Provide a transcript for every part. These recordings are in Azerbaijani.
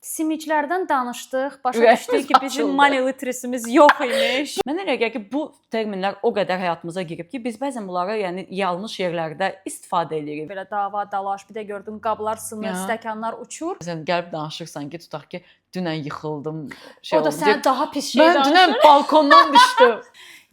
Simiclərdən danışdıq, başa düşdük ki, bizim monolitrisimiz yox imiş. Mənə elə gəlir ki, bu terminlər o qədər həyatımıza girib ki, biz bəzən bunları yəni yanlış yerlərdə istifadə edirik. Belə dava, dalaş, bir də gördüm qablar sınır, stəkanlar uçur. Məsələn, gəlib danışırsan ki, tutaq ki, dünən yıxıldım, O da sənə daha pis şey danışır. Mən dünən balkondan düşdüm.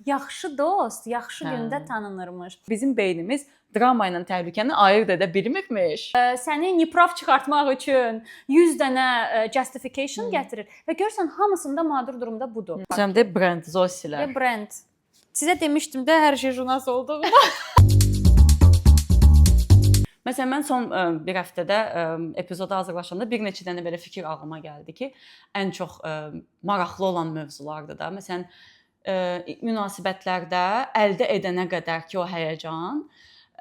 Yaxşı dost, yaxşı gündə tanınırmış. Bizim beynimiz drama ilə təhlükəni ayırd edə bilmirmiş. Səni niprav çıxartmaq üçün 100 dənə justification gətirir və görürsən hamısında mağdur durumda budur. Məsələn də brend Zossilər. Brend. Sizə demişdim də hər şey jurnalist olduğunu. Məsələn, mən son bir həftədə epizoda hazırlaşanda bir neçə dənə belə fikir ağlıma gəldi ki, ən çox maraqlı olan mövzulardır da. Məsələn, münasibətlərdə əldə edənə qədər ki, o həyəcan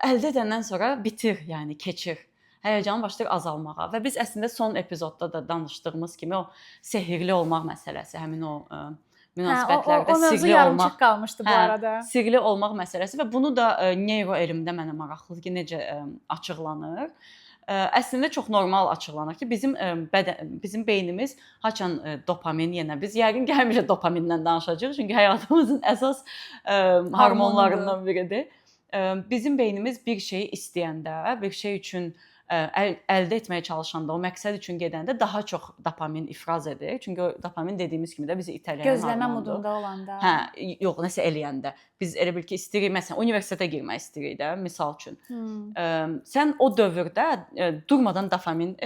əldə edəndən sonra bitir, yəni keçir. Həyəcan başlayır azalmağa və biz əslində son epizodda da danışdığımız kimi o sehirli olmaq məsələsi, həmin o münasibətlərdə sirli olmaq qalmışdı bu arada. Sirli olmaq məsələsi və bunu da neyroelmdə mənə maraqlıdır ki, necə açıqlanır. Əslində çox normal açıqlanır ki, bizim beynimiz haçan dopamin, yenə biz yəqin ki, həmişə dopamindən danışacağıq, çünki həyatımızın əsas hormonlarından biridir. Bizim beynimiz bir şeyi istəyəndə, bir şey üçün əldə etməyə çalışanda, o məqsəd üçün gedəndə daha çox dopamin ifraz edir. Çünki o dopamin dediyimiz kimi də bizi itələyən hormondur. Gözləmə modunda olanda. Yox, nəsə eləyəndə. Biz elə bil ki, istəyirik, məsələn, universitetə girmək istəyirik də, misal üçün. Sən o dövrdə durmadan dopamin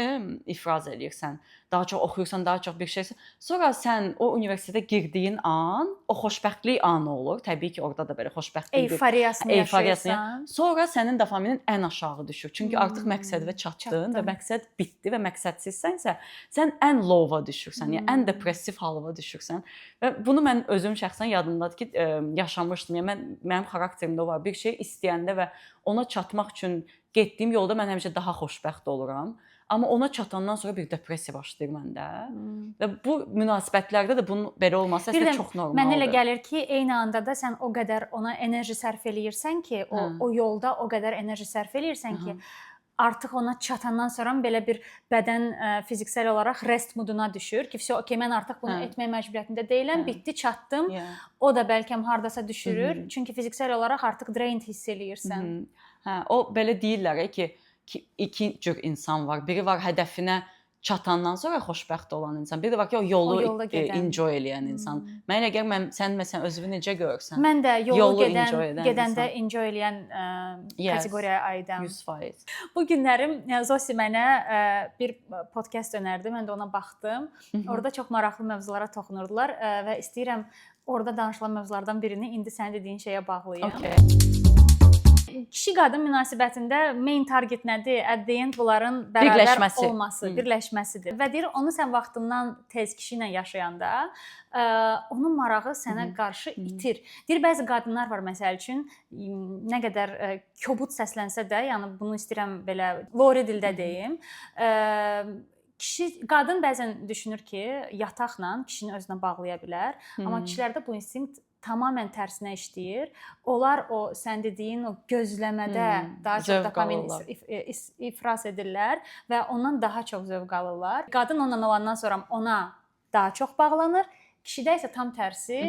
ifraz eləyirsən. Daha çox oxuyursan, daha çox bir şeysən. Sonra sən o universitetə girdiyin an, o xoşbəxtlik anı olur. Təbii ki, orada da belə xoşbəxtlik, eyfariyasını yaşayırsan. Sonra sənin dopaminin ən aşağı düşür. Çünki artıq məqsədinə çatdın və məqsəd bitdi və məqsədsizsənsə, sən ən low-a düşürsən, yəni ən depressiv halıva düşürsən. Və bunu mən özüm şəxsən yadımdadır ki, yaşamışdım. Yəni mənim xarakterimdə var. Bir şey istəyəndə və ona çatmaq üçün getdiyim yolda mən həmişə daha xoşbəxt oluram. Amma ona çatandan sonra bir depressiya başlayır məndə. Və bu münasibətlərdə də bunun belə olması əslində çox normaldır. Mənə elə gəlir ki, eyni anda da sən o qədər ona enerji sərf eləyirsən ki, o yolda o qədər enerji sərf eləyirsən ki, artıq ona çatandan sonra belə bir bədən fiziksel olaraq rest moduna düşür ki, okay, mən artıq bunu etmək məcburiyyətində deyiləm, bitdi, çatdım. O da bəlkə hardasa düşürür. Çünki fiziksel olaraq artıq drained hiss eləyirsən. O belə deyirlər ki, iki cür insan var. Biri var hədəfinə çatandan sonra xoşbəxt olan insan. Biri də var ki, o yolu enjoy eləyən insan. Mənə elə gəlir, sən məsələn özünü necə görürsən? Mən də yolu gedəndə enjoy eləyən kateqoriyaya aidəm. 100%. Bu günlərim Zossi mənə bir podkast önerdi. Mən də ona baxdım. Orada çox maraqlı mövzulara toxunurdular və istəyirəm orada danışılan mövzulardan birini indi sənin dediyin şeyə bağlayım. Kişi-qadın münasibətində main target nədir? At the end bunların bərabər olması, birləşməsidir. Və deyir, onu sən vaxtından tez kişi ilə yaşayanda onun marağı sənə qarşı itir. Deyir, bəzi qadınlar var məsəl üçün, nə qədər kobud səslənsə də, yəni bunu istəyirəm belə lori dildə deyim, qadın bəzən düşünür ki, yataqla kişini özünə bağlaya bilər, amma kişilərdə bu instinkt tamamilə tərsinə işləyir. Onlar o sən dediyin o gözləmədə daha çox dopamin ifraz edirlər və ondan daha çox zövq alırlar. Qadın onunla olandan sonra ona daha çox bağlanır. Kişidə isə tam tərsi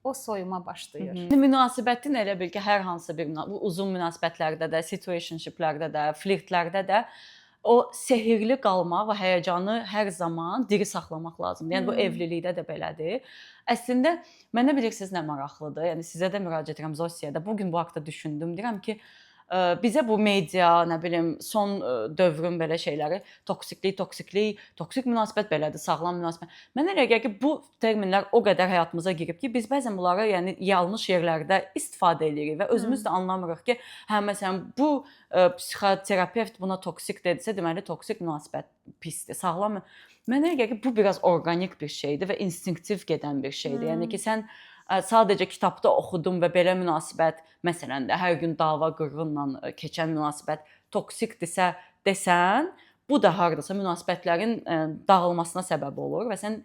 o soyuma başlayır. Münasibətin elə bil ki, hər hansı bir uzun münasibətlərdə də, situationshiplərdə də, flirtlərdə də o sehirli qalmaq və həyəcanı hər zaman diri saxlamaq lazımdır. Yəni bu evlilikdə də belədir. Əslində mənə bilirsiniz nə maraqlıdır? Yəni sizə də müraciət edirəm, Zossiyə də. Bu gün bu haqqda düşündüm. Deyirəm ki, bizə bu media, nə bilim, son dövrün belə şeyləri, toksiklik, toksik münasibət belədir, sağlam münasibət. Mənə elə gəlir ki, bu terminlər o qədər həyatımıza girib ki, biz bəzən bunları yəni yanlış yerlərdə istifadə edirik və özümüz də anlamırıq ki, məsələn, bu psixoterapevt buna toksik dedisə, deməli toksik münasibət pisdir, sağlam. Mənə elə gəlir ki, bu biraz orqanik bir şeydir və instinktiv gedən bir şeydir. Yəni ki, sən sadəcə kitabda oxudum və belə münasibət, məsələn də hər gün dava qırğınla keçən münasibət toksikdirsə desən, bu da hardasa münasibətlərin dağılmasına səbəb olur və sən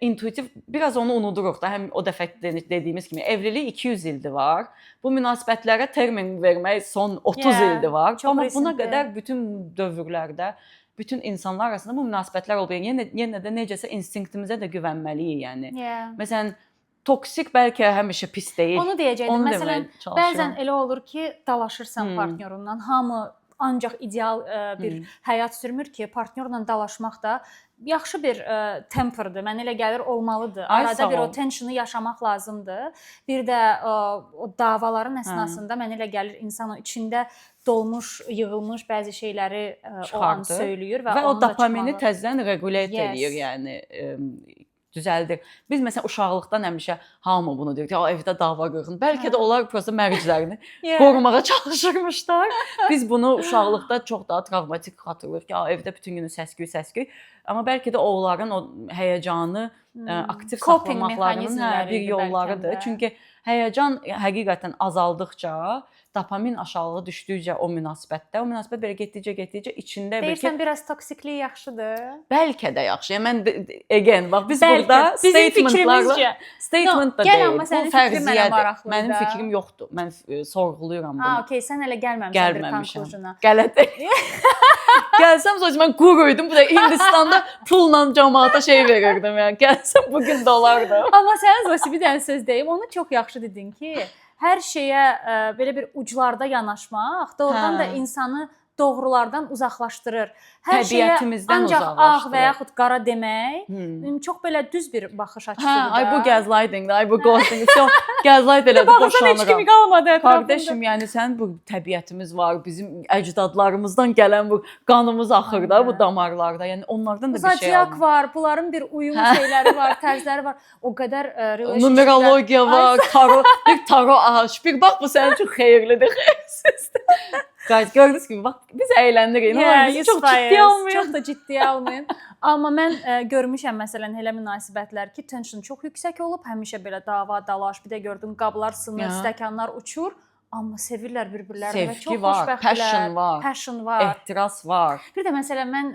intuitiv biraz onu unuduruq da, həm o dəfə dediyimiz kimi evlilik 200 ildir var. Bu münasibətlərə termin vermək son 30 ildir var. Amma buna qədər bütün dövrlərdə bütün insanlar arasında bu münasibətlər olur. Yenə də necəsə instinktimizə də güvənməliyik, yəni. Yeah. Məsələn, toksik bəlkə həmişə pis deyil. Onu deyəcəkdim. Onu Məsələn, deməyə çalışıram. bəzən elə olur ki, dalaşırsan partnyorundan. Hamı ancaq ideal bir həyat sürmür ki, partnyorla dalaşmaq da yaxşı bir temperdir. Mənə elə gəlir olmalıdır. Arada bir o tensionu yaşamaq lazımdır. Bir də o davaların əsnasında mənə elə gəlir insan o içində dolmuş, yığılmış bəzi şeyləri o an söyləyir və o dopamini təzədən regulate edir, yəni düzəldir. Biz məsələn uşaqlıqdan həmişə hamı bunu deyir ki, evdə dava qırğın. Bəlkə də onlar prosta mərclərini qorumağa çalışırmışlar. Biz bunu uşaqlıqda çox daha travmatik xatırlayırıq ki, evdə bütün günü səs-küy. Amma bəlkə də onların o həyəcanı aktiv saxlamaqlarının bir yollarıdır. Çünki həyəcan həqiqətən azaldıqca, dopamin aşağı düşdükcə o münasibət belə getdikcə içində deyirsən biraz toksiklik yaxşıdır. Bəlkə də yaxşı. Yəni mən again bax biz burada statementlarla statement da deyil. Bu fərziyyədir. Mənim fikrim yoxdur. Mən sorğuluyuram bunu. Ha, okey, sən elə gəlməmisən bir konkluziyona. Qələt. Gəlsəm sonra mən quruydum. Bu da Hindistanda pulla cəmaata şey verirdim. Yəni gəlsəm bu gün dolardı. Amma sən Zosi bir dənə söz deyim. Onu çox yaxşı dedin ki, hər şeyə belə bir uclarda yanaşmaq doğrudan da insanı doğrulardan uzaqlaşdırır. Hər şeyə ancaq ağ və yaxud qara demək çox belə düz bir baxış açısıdır da. Ay bu gaslighting, ay bu ghosting. Gaslight elədi, boşanıram. Heç kimi qalmadı ətrafında. Qardaşım, yəni sən bu təbiətimiz var, bizim əcdadlarımızdan gələn bu qanımız axır da bu damarlarda. Yəni onlardan da bir şey alınır. Zodiak var, bunların bir uyum şeyləri var, tərzləri var. O qədər relationship. Numerologiya var, taro ağaç. Bir bax bu sənin üçün xeyirlidir, xeyirsiz. Guys, gördünüz kimi bax biz əyləndirik. Bizi çox ciddi almayın. Çox da ciddiyə almayın. Amma mən görmüşəm məsələn elə münasibətlər ki, tension çox yüksək olub, həmişə belə dava, dalaş, bir də gördün qablar sınır, stəkanlar uçur. Amma sevirlər bir-birlərini və çox xoşbəxtlər. Passion var. Ehtiras var. Bir də məsələn mən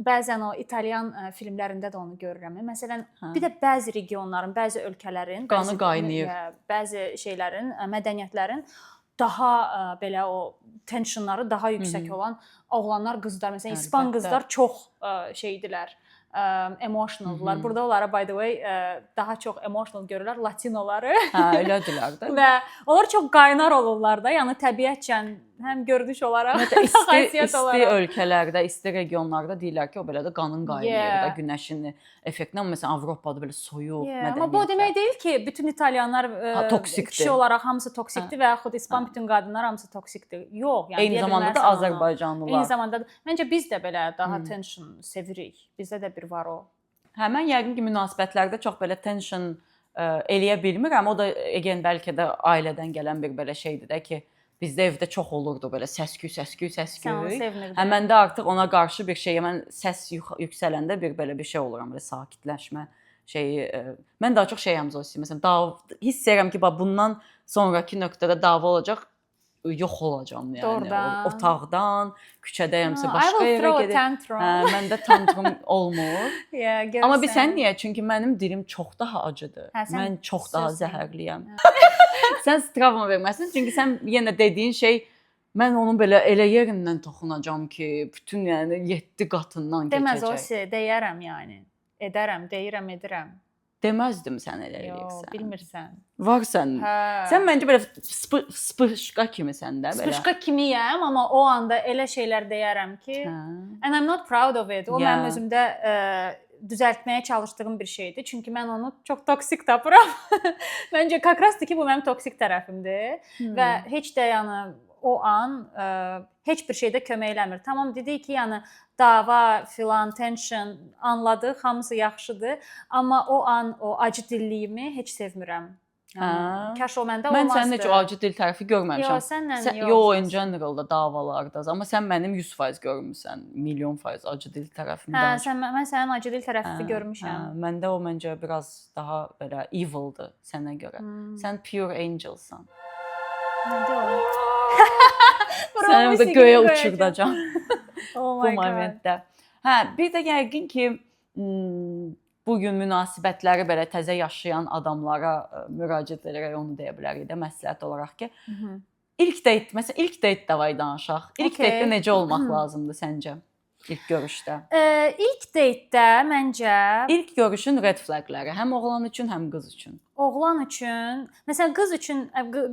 bəzən o İtalyan filmlərində də onu görürəm. Məsələn, bir də bəzi regionların, bəzi ölkələrin, qanı qaynayır. Bəzi şeylərin, mədəniyyətlərin daha belə o tensionları daha yüksək olan oğlanlar, qızlar, məsələn, İspan qızlar çox şeydilər. Emotionaldılar. Burada onlara by the way daha çox emotional görürlər Latinoları. Hə, elədirlər də. Və onlar çox qaynar olurlar da. Yəni təbiətcən həm görünüş olaraq, xasiyyət olaraq. İsti ölkələrdə, isti regionlarda deyirlər ki, o belə də qanın qaynayır da günəşin effektindən. Məsələn, Avropada belə soyuq mədəniyyət. Amma bu demək deyil ki, bütün İtalyanlar kişi olaraq hamısı toksikdir və yaxud İspan bütün qadınlar hamısı toksikdir. Yox, yəni eyni zamanda da Azərbaycanlılar. Eyni zamanda məncə biz də belə daha tension sevirik. Bizdə də bir var o. Hə, mən yəqin ki, münasibətlərdə çox belə tension eləyə bilmirəm. O da again bəlkə də ailədən gələn bir belə şeydir də ki, bizdə evdə çox olurdu belə səs-küy. Sən onu sevmirdin. Mən də artıq ona qarşı bir şey, mən səs yüksələndə bir belə bir şey oluram, belə sakitləşmə şeyi. Mən daha çox şeyəm Zosi, məsələn, hiss edirəm ki, bundan sonrakı nöqtədə dava olacaq, yox olacağam yəni. Doğrudan. Otaqdan, küçədəyəmsə başqa yerə gedib. Məndə tantrum olmur. Amma sən niyə? Çünki mənim dilim çox daha acıdır. Mən çox daha zəhərliyəm. Sən travma verməsin, çünki sən yenə dediyin şey, mən onun belə elə yerindən toxunacağam ki, bütün yəni 7 qatından keçəcək. Deməz o şey, deyərəm yəni. Edərəm, deyirəm, edirəm. Deməzdim sən elə eləyirsən. Yox, bilmirsən. Var sən. Sən məncə belə spışqa kimisən də belə. Spışqa kimiyəm, amma o anda elə şeylər deyərəm ki, and I'm not proud of it. O mənim özümdə düzəltməyə çalışdığım bir şeydir. Çünki mən onu çox toksik tapıram. Məncə kakrasdır ki, bu mənim toksik tərəfimdir və heç də yəni o an heç bir şeydə kömək eləmir. Tamam dedik ki, yəni dava, filan, tension anladıq, hamısı yaxşıdır, amma o an o acı dilliyimi heç sevmirəm. Kaş o məndə olmazdı. Mən sənin heç o acı dil tərəfi görməmişəm. Yox, səndən yox. Yox, in generalda davalarda, amma sən mənim 100% görmüsən, milyon faiz acı dil tərəfini. Mən sənin acı dil tərəfini görmüşəm. Məndə o məncə biraz daha belə evildir sənə görə. Sən pure angelsan. Nədir o? Sən orada göyə uçurdacam bu momentdə. Hə, bir də yəqin ki, bugün münasibətləri belə təzə yaşayan adamlara müraciət edərək onu deyə bilərik də məsləhət olaraq ki, ilk date, məsələn, ilk date davay danışaq. İlk datedə necə olmaq lazımdır səncə? ilk görüşdə? İlk datedə məncə İlk görüşün red flagləri həm oğlan üçün, həm qız üçün. oğlan üçün, məsələn qız üçün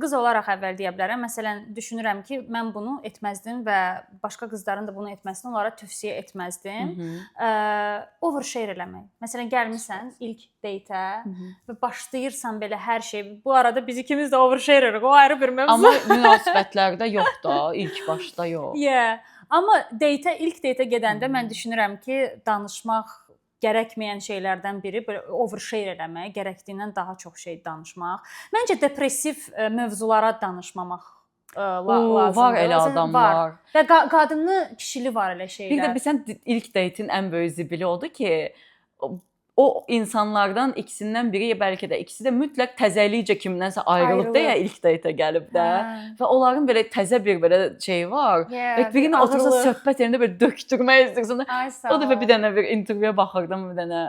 qız olaraq əvvəl deyə bilərəm. Məsələn, düşünürəm ki, mən bunu etməzdim və başqa qızların da bunu etməsini onlara tövsiyə etməzdim. Overshare eləmək. Məsələn, gəlmisən ilk dateə və başlayırsan belə hər şey. Bu arada biz ikimiz də overshare edirik. O ayrı bir mövzu. Amma münasibətlərdə yox da, ilk başda yox. Yeah. Amma ilk dateə gedəndə mən düşünürəm ki, danışmaq gərəkməyən şeylərdən biri belə overshare eləmək, gərəkdiyindən daha çox şey danışmaq. Məncə depressiv mövzulara danışmamaq lazımdır. Var elə adamlar. Və qadınlı, kişili var elə şeylər. Bir də bilsən ilk date'in ən böyük zibili odur ki, o insanlardan ikisindən biri, bəlkə də ikisi də mütləq təzəlikcə kimdənsə ayrılıbdı ya ilk date'ə gəlib də. Və onların belə təzə bir belə şeyi var. Və birini otursa söhbət yerində belə döktürmək istəyirsən. O dəfə bir dənə bir intervyuya baxırdım, bir dənə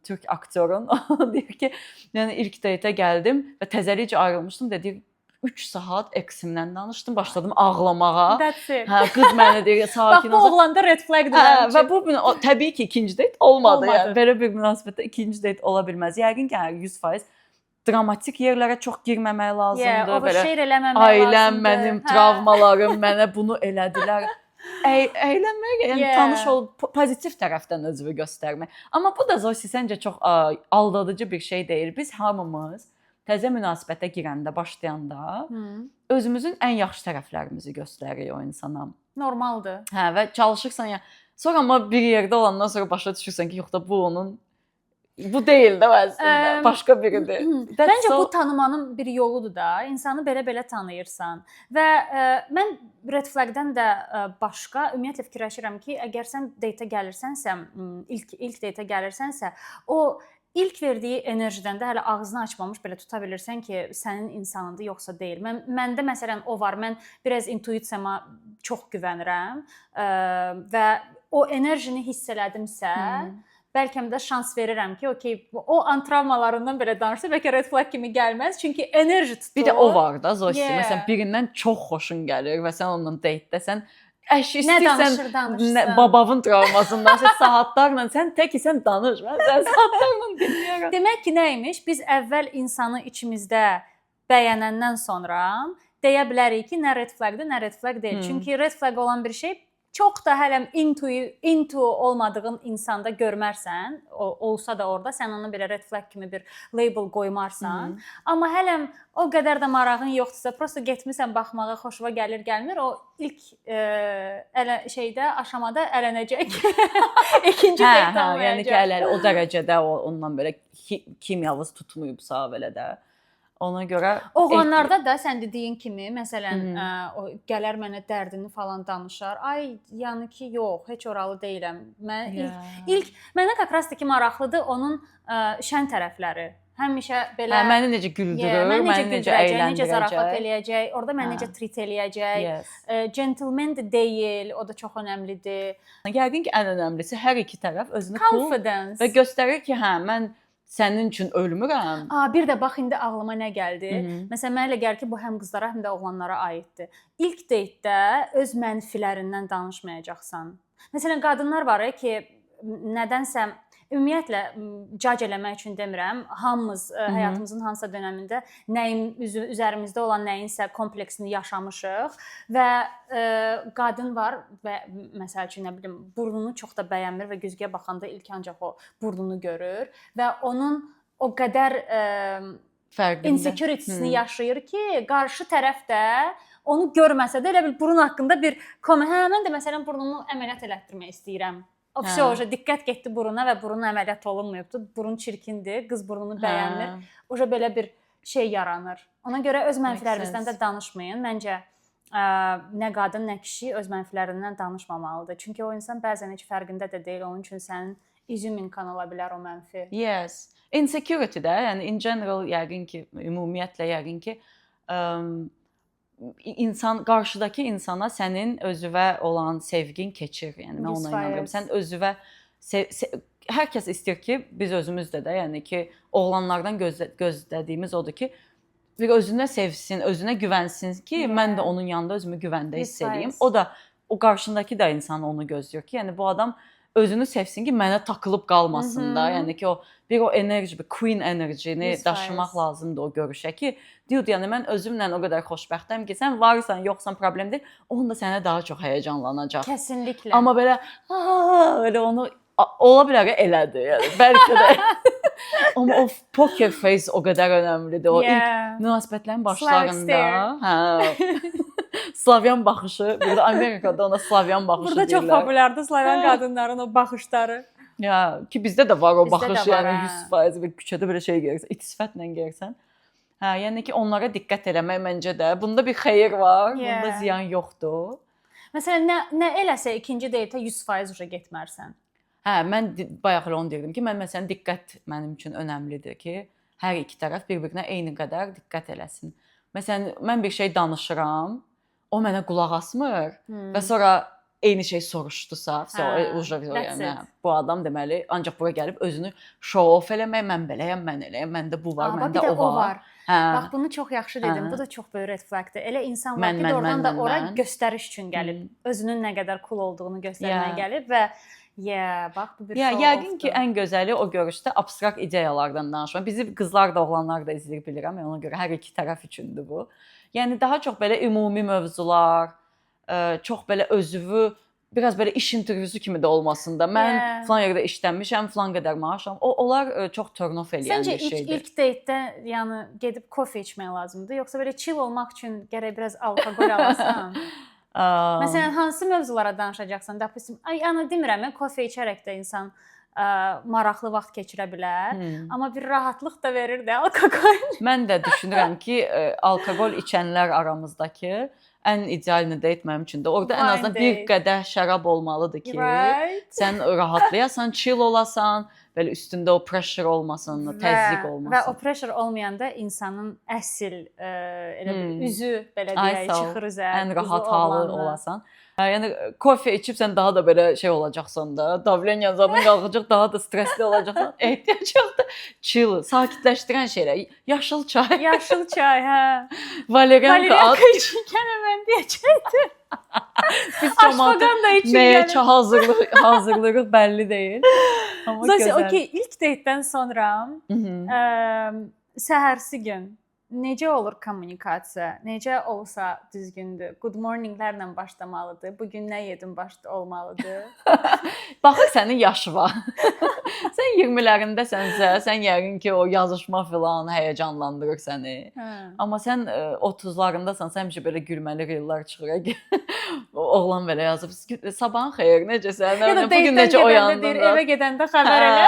türk aktyorun. O deyir ki, yəni ilk date'ə gəldim və təzəlikcə ayrılmışdım da deyir 3 saat eksimdən danışdım, başladım ağlamağa. Hə, qız mənə deyir, sakin ol. Bax bu oğlanda red flagdır. Və bu təbii ki, ikinci date olmadı. Yəni belə bir münasibətdə ikinci date ola bilməz. Yəqin ki, 100% dramatik yerlərə çox girməmək lazımdır. Overshare eləməmək lazımdır. Ailəm, mənim travmalarım mənə bunu elədilər. Əylənmək, yəni tanış ol, pozitiv tərəfdən özünü göstərmək. Amma bu da Zosi səncə çox aldadıcı bir şey deyil. Biz hamımız təzə münasibətə girəndə, başlayanda özümüzün ən yaxşı tərəflərimizi göstəririk o insana. Normaldır. Hə, və çalışırsan ya. Sonra amma bir yerdə olandan sonra başa düşürsən ki, yox da bu deyil də əslində, başqa biridir. Məncə bu tanımanın bir yoludur da. İnsanı belə-belə tanıyırsan. Və mən red flagdən də başqa ümumiyyətlə fikirləşirəm ki, əgər sən dateə gəlirsənsə, ilk dateə gəlirsənsə, o İlk verdiyi enerjidən də hələ ağzını açmamış belə tuta bilirsən ki, sənin insanındır yoxsa deyil. Məndə məsələn o var. Mən biraz intuisiyama çox güvənirəm və o enerjini hiss elədimsə, bəlkə də şans verirəm ki, okey, o travmalarından belə danışsa, bəlkə red flag kimi gəlməz, çünki enerji tutur. Bir də o var da Zosi, məsələn birindən çox xoşun gəlir və sən onunla date'dəsən. İstəyirsən babavın travmasından saatlarla sən danış. Mən saatlarla dinləyirəm. Demək ki, nəymiş? Biz əvvəl insanı içimizdə bəyənəndən sonra deyə bilərik ki, nə red flagdır, nə red flag deyil. Çünki red flag olan bir şey çox da hələm into olmadığın insanda görmərsən, olsa da orada sən ona belə red flag kimi bir label qoymarsan. Amma hələm o qədər də marağın yoxdursa, prosta getmisən baxmağa, xoşuna gəlir, gəlmir, o ilk aşamada ələnəcək. İkinci date'də olmayacaq. Yəni ki, o dərəcədə ondan belə kimyavız tutmayıbsa belə də. Ona görə oğlanlarda da sən dediyin kimi, məsələn, o gələr mənə dərdini falan danışar. Ay, yəni ki, yox, heç oralı deyiləm. Mən ilk mənə qəkrasdır ki, maraqlıdır onun şən tərəfləri. Həmişə belə məni necə güldürür, məni necə əyləndirəcək, necə zarafat eləyəcək, orada məni necə treat eləyəcək. Gentleman deyil, o da çox önəmlidir. Yəqin ki, ən önəmlisi hər iki tərəf özünü cool və göstərir ki, hə, mən sənin üçün ölmürəm. Bir də bax indi ağlıma nə gəldi? Məsələn, mənə elə gəlir ki, bu həm qızlara, həm də oğlanlara aiddir. İlk datedə öz mənfilərindən danışmayacaqsan. Məsələn, qadınlar var ki, nədənsə ümumiyyətlə judge eləmək üçün demirəm, hamımız həyatımızın hansısa dönəmində üzərimizdə olan nəyinsə kompleksini yaşamışıq və qadın var və məsəl üçün nə bilim burnunu çox da bəyənmir və güzgüyə baxanda ilk ancaq o burnunu görür və onun o qədər insecurity'sini yaşayır ki, qarşı tərəf də onu görməsə də elə bil burun haqqında bir mən də məsələn burnumu əməliyyat elətdirmək istəyirəm. Oje diqqət getdi buruna və burun əməliyyat olunmayıbdı. Burun çirkindir, qız burnunu bəyənmir. Oje belə bir şey yaranır. Ona görə öz mənfilərinizdən də danışmayın. Məncə nə qadın, nə kişi öz mənfilərindən danışmamalıdır. Çünki o insan bəzən heç fərqində də deyil. Onun üçün sənin izüminkan ola bilər o mənfi. Yes. Insecurity də, yəni in general yəqin ki, ümumiyyətlə yəqin ki, qarşıdakı insana sənin özünə olan sevgin keçir. Yəni mən ona inanıram. Sən özünə hər kəs istəyir ki, biz özümüzdə də, yəni ki, oğlanlardan gözlədiyimiz odur ki, bir özünə sevsin, özünə güvənsin ki, mən də onun yanında özümü güvəndə hiss edeyim. O da o qarşındakı da insan onu gözləyir ki, yəni bu adam özünü sevsin ki, mənə takılıb qalmasın da. Yəni ki, o enerji, bir queen enerjini 100%. daşımaq lazımdır o görüşə ki, deyir, yəni mən özümlə o qədər xoşbəxtəm ki, sən varsan, yoxsan problem deyil, onun da sənə daha çox həyəcanlanacaq. Kəsinliklə. Amma belə elə onu ola bilər ki, elədir. Yəni bəlkə də amma o poker face o qədər önəmlidir. O ilk münasibətlərin başlarında, Slavyan baxışı, burada Amerikada ona Slavyan baxışı burada deyirlər. çox populyardır Slavyan qadınların o baxışları. Ya ki bizdə də var o Bizdə baxış, də var, yəni 100% bir küçədə belə şey görürsən, it sifətlə görsən. Hə, yəni ki onlara diqqət eləmək məncə də bunda bir xeyir var, bunda ziyan yoxdur. Məsələn, nə eləsə ikinci deyətə 100% uca getmərsən. Hə, mən bayaq onu deyirdim ki, mən məsələn diqqət mənim üçün önəmlidir ki, hər iki tərəf bir-birinə eyni qədər diqqət eləsin. Məsələn, mən bir şey danışıram, o mənə qulaq asmır və sonra eyni şey soruşdusa, yəni bu adam deməli ancaq bura gəlib özünü show off eləmək, mən beləyəm, mən eləyəm, məndə bu var, məndə o var. Bax bunu çox yaxşı dedim. Bu da çox böyük red flagdır. Elə insan var ki, oradan da ora göstəriş üçün gəlib, özünün nə qədər cool olduğunu göstərməyə gəlib və bax bu bir show. Yəqin ki, ən gözəli o görüşdə abstrakt ideyalardan danışmaq. Bizi qızlar da, oğlanlar da izləyir bilirəm. Ona görə hər iki tərəf üçündür bu. Yəni daha çox belə ümumi mövzular, çox belə özünü biraz belə iş intervyusu kimi də olmasın da. Mən falan yerdə işləmişəm, falan qədər maaşam. Onlar çox turn off eləyən bir şeydir. Səncə ilk deytdə yəni gedib kofe içmək lazımdır, yoxsa belə chill olmaq üçün gərək biraz alkoqol alasan? Məsələn, hansı mövzulara danışacaqsan? Допустим, yəni demirəm, kofe içərək də insan maraqlı vaxt keçirə bilər, amma bir rahatlıq da verir də alkoqol. Mən də düşünürəm ki, alkoqol içənlər aramızdakı ən ideal date mənim üçün də orada ən azından bir qədər şərab olmalıdır ki, sən rahatlayasan, chill olasan, belə üstündə o pressure olmasın, təzyiq olmasın. Və o pressure olmayanda insanın əsl elə bir üzü belə deyək çıxır üzə. Ən rahat halı olasan. Yəni kofe içib sən daha da belə şey olacaqsan da, davleniyan zadın qalxacaq, daha da stressli olacaqsan. Ehtiyac yoxdur. Chill, sakitləşdirən şeylər. Yaşıl çay. Yaşıl çay, hə. Valeriyanka içikən mən deyəcəkdim. Biz cəmaatı nəyə hazırlığıq bəlli deyil. Amma gözəl. Okey, ilk deytdən sonra səhərsi gün necə olur kommunikasiya? Necə olsa düzgündür? Good morninglərlə başlamalıdır. Bu gün nə yedim olmalıdır? Baxır sənin yaşı var. Sən 20-lərindəsənsə, sən yəqin ki, o yazışma filan həyəcanlandırır səni. Amma sən 30-larındasansa həmişə belə gülməli reellər çıxır. Oğlan belə yazıb, sabahın xeyir, necəsən? Bugün necə oyandın? Evə gedəndə xəbər elə.